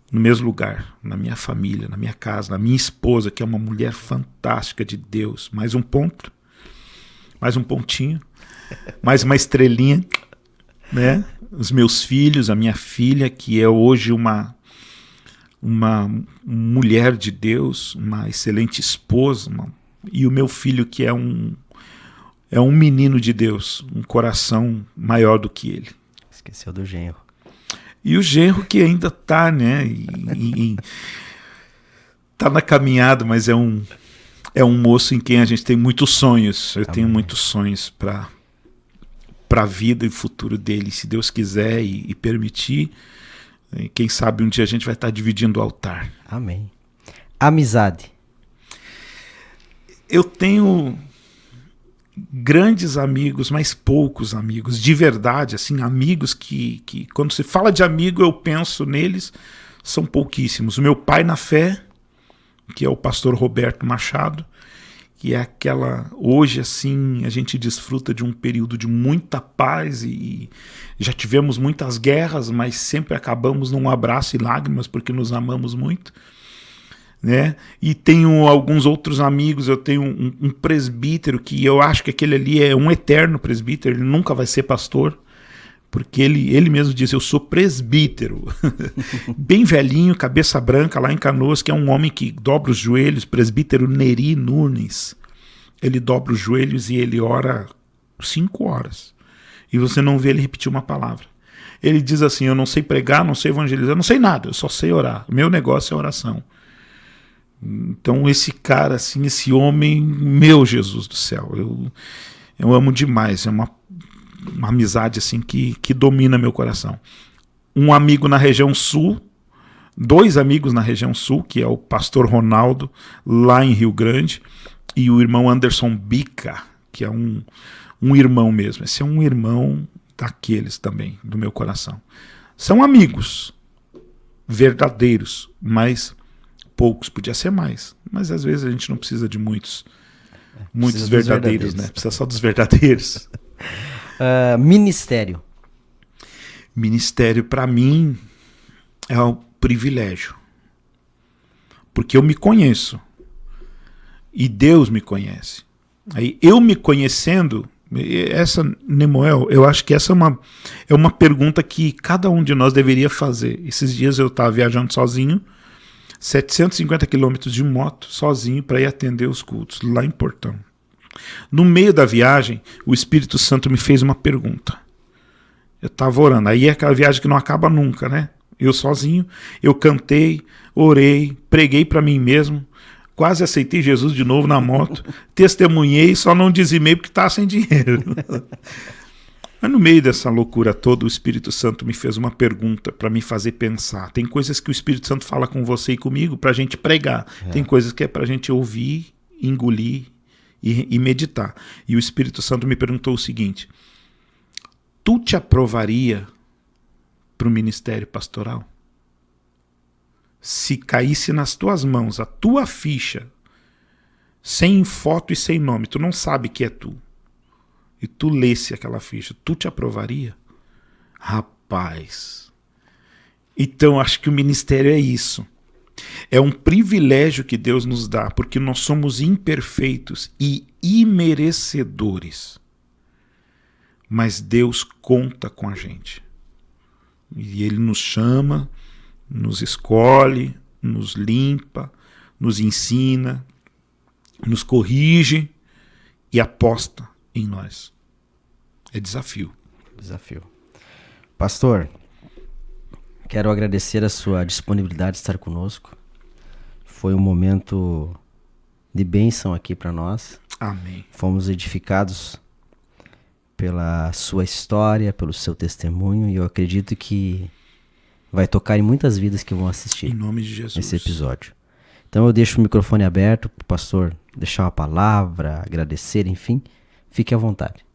no mesmo lugar, na minha família, na minha casa, na minha esposa, que é uma mulher fantástica de Deus. Mais um ponto, mais um pontinho, mais uma estrelinha, né? os meus filhos, a minha filha, que é hoje uma mulher de Deus, uma excelente esposa, e o meu filho, que é um menino de Deus, um coração maior do que ele. Esqueceu do genro. E o genro que ainda está, né? Tá na caminhada, mas é um moço em quem a gente tem muitos sonhos. Eu tenho muitos sonhos para a vida e futuro dele, se Deus quiser e permitir. Quem sabe um dia a gente vai estar dividindo o altar. Amém. Amizade. Eu tenho grandes amigos, mas poucos amigos, de verdade, assim, amigos que quando se fala de amigo eu penso neles, são pouquíssimos. O meu pai na fé, que é o pastor Roberto Machado, que é hoje assim, a gente desfruta de um período de muita paz e já tivemos muitas guerras, mas sempre acabamos num abraço e lágrimas porque nos amamos muito. Né? E tenho alguns outros amigos, eu tenho um presbítero que eu acho que aquele ali é um eterno presbítero, ele nunca vai ser pastor, porque ele mesmo diz, eu sou presbítero, bem velhinho, cabeça branca, lá em Canoas, que é um homem que dobra os joelhos, presbítero Neri Nunes, ele dobra os joelhos e ele ora 5 horas, e você não vê ele repetir uma palavra. Ele diz assim, eu não sei pregar, não sei evangelizar, eu não sei nada, eu só sei orar, meu negócio é oração. Então esse cara, assim, esse homem, meu Jesus do céu, eu amo demais, é uma amizade assim que domina meu coração. Um amigo na região sul, 2 amigos na região sul, que é o pastor Ronaldo, lá em Rio Grande, e o irmão Anderson Bica, que é um irmão mesmo. Esse é um irmão daqueles também, do meu coração. São amigos verdadeiros, mas poucos, podia ser mais, mas às vezes a gente não precisa de muitos verdadeiros, né? Precisa só dos verdadeiros. Ministério. Ministério para mim é um privilégio, porque eu me conheço e Deus me conhece. Aí eu me conhecendo, essa, Nemoel, eu acho que essa é uma pergunta que cada um de nós deveria fazer. Esses dias eu estava viajando sozinho, 750 quilômetros de moto, sozinho, para ir atender os cultos, lá em Portão. No meio da viagem, o Espírito Santo me fez uma pergunta. Eu estava orando, aí é aquela viagem que não acaba nunca, né? Eu sozinho, eu cantei, orei, preguei para mim mesmo, quase aceitei Jesus de novo na moto, testemunhei, só não dizimei porque estava sem dinheiro. Mas no meio dessa loucura toda, o Espírito Santo me fez uma pergunta para me fazer pensar. Tem coisas que o Espírito Santo fala com você e comigo para a gente pregar. Tem coisas que é para a gente ouvir, engolir e meditar. E o Espírito Santo me perguntou o seguinte: tu te aprovaria para o ministério pastoral? Se caísse nas tuas mãos a tua ficha, sem foto e sem nome, tu não sabe que é tu, e tu lesse aquela ficha, tu te aprovaria? Rapaz, então acho que o ministério é isso. É um privilégio que Deus nos dá, porque nós somos imperfeitos e imerecedores. Mas Deus conta com a gente. E Ele nos chama, nos escolhe, nos limpa, nos ensina, nos corrige e aposta em nós. É desafio. Desafio. Pastor, quero agradecer a sua disponibilidade de estar conosco. Foi um momento de bênção aqui para nós. Amém. Fomos edificados pela sua história, pelo seu testemunho, e eu acredito que vai tocar em muitas vidas que vão assistir em nome de Jesus esse episódio. Então eu deixo o microfone aberto para o pastor deixar uma palavra, agradecer, enfim. Fique à vontade.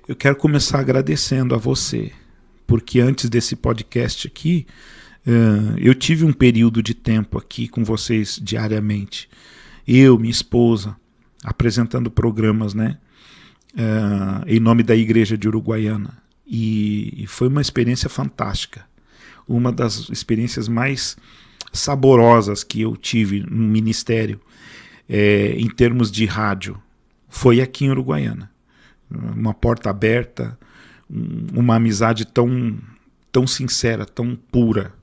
Eu quero começar agradecendo a você, porque antes desse podcast aqui, eu tive um período de tempo aqui com vocês diariamente. Eu, minha esposa, apresentando programas, né? Em nome da Igreja de Uruguaiana. E foi uma experiência fantástica. Uma das experiências mais saborosas que eu tive no ministério, em termos de rádio, foi aqui em Uruguaiana. Uma porta aberta, uma amizade tão sincera, tão pura,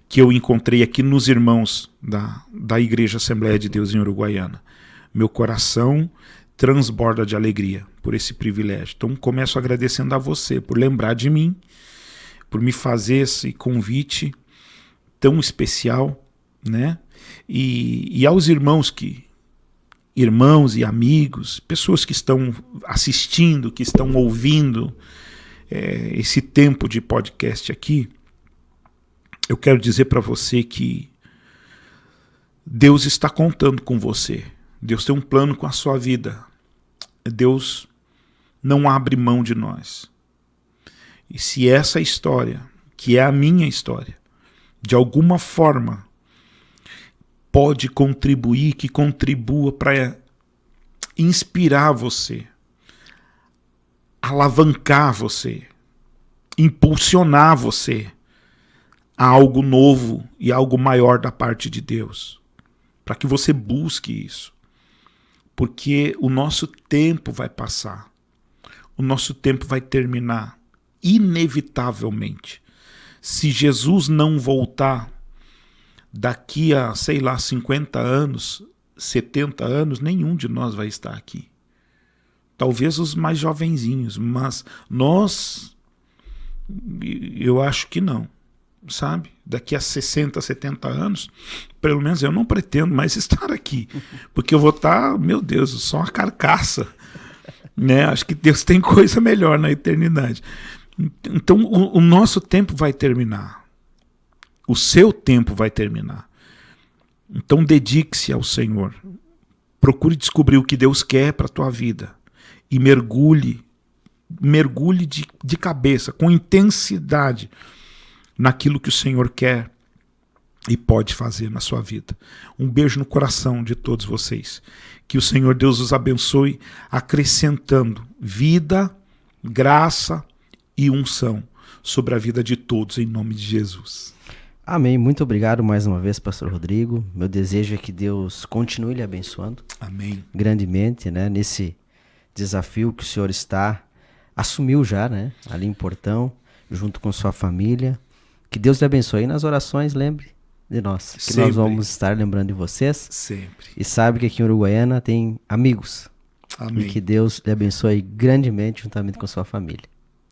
que eu encontrei aqui nos irmãos da Igreja Assembleia de Deus em Uruguaiana. Meu coração transborda de alegria por esse privilégio. Então começo agradecendo a você por lembrar de mim, por me fazer esse convite tão especial, né? E aos irmãos e amigos, pessoas que estão assistindo, que estão ouvindo esse tempo de podcast aqui, eu quero dizer para você que Deus está contando com você. Deus tem um plano com a sua vida. Deus não abre mão de nós. E se essa história, que é a minha história, de alguma forma pode contribuir, que contribua para inspirar você, alavancar você, impulsionar você a algo novo e algo maior da parte de Deus, para que você busque isso. Porque o nosso tempo vai passar, o nosso tempo vai terminar, inevitavelmente. Se Jesus não voltar daqui a, 50 anos, 70 anos, nenhum de nós vai estar aqui. Talvez os mais jovenzinhos, mas nós, eu acho que não. Sabe? Daqui a 60, 70 anos, pelo menos eu não pretendo mais estar aqui, porque eu vou estar, meu Deus, só uma carcaça, né? Acho que Deus tem coisa melhor na eternidade. Então o nosso tempo vai terminar, o seu tempo vai terminar. Então dedique-se ao Senhor, procure descobrir o que Deus quer para a tua vida e mergulhe de cabeça, com intensidade, naquilo que o Senhor quer e pode fazer na sua vida. Um beijo no coração de todos vocês. Que o Senhor Deus os abençoe, acrescentando vida, graça e unção sobre a vida de todos, em nome de Jesus. Amém. Muito obrigado mais uma vez, pastor Rodrigo. Meu desejo é que Deus continue lhe abençoando. Amém. Grandemente, né, nesse desafio que o senhor assumiu já, né, ali em Portão, junto com sua família. Que Deus lhe abençoe. E nas orações, lembre de nós. Que Sempre. Nós vamos estar lembrando de vocês. Sempre. E sabe que aqui em Uruguaiana tem amigos. Amém. E que Deus lhe abençoe grandemente juntamente com sua família.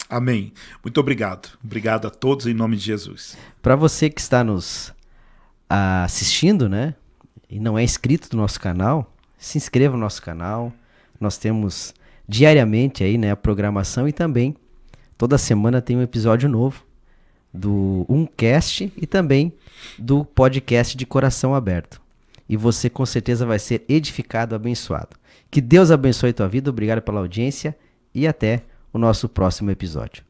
Amém. Muito obrigado. Obrigado a todos em nome de Jesus. Para você que está nos assistindo, né, e não é inscrito no nosso canal, se inscreva no nosso canal. Nós temos diariamente aí, né, a programação e também toda semana tem um episódio novo do Umcast e também do podcast de Coração Aberto. E você com certeza vai ser edificado, abençoado. Que Deus abençoe a tua vida, obrigado pela audiência e até o nosso próximo episódio.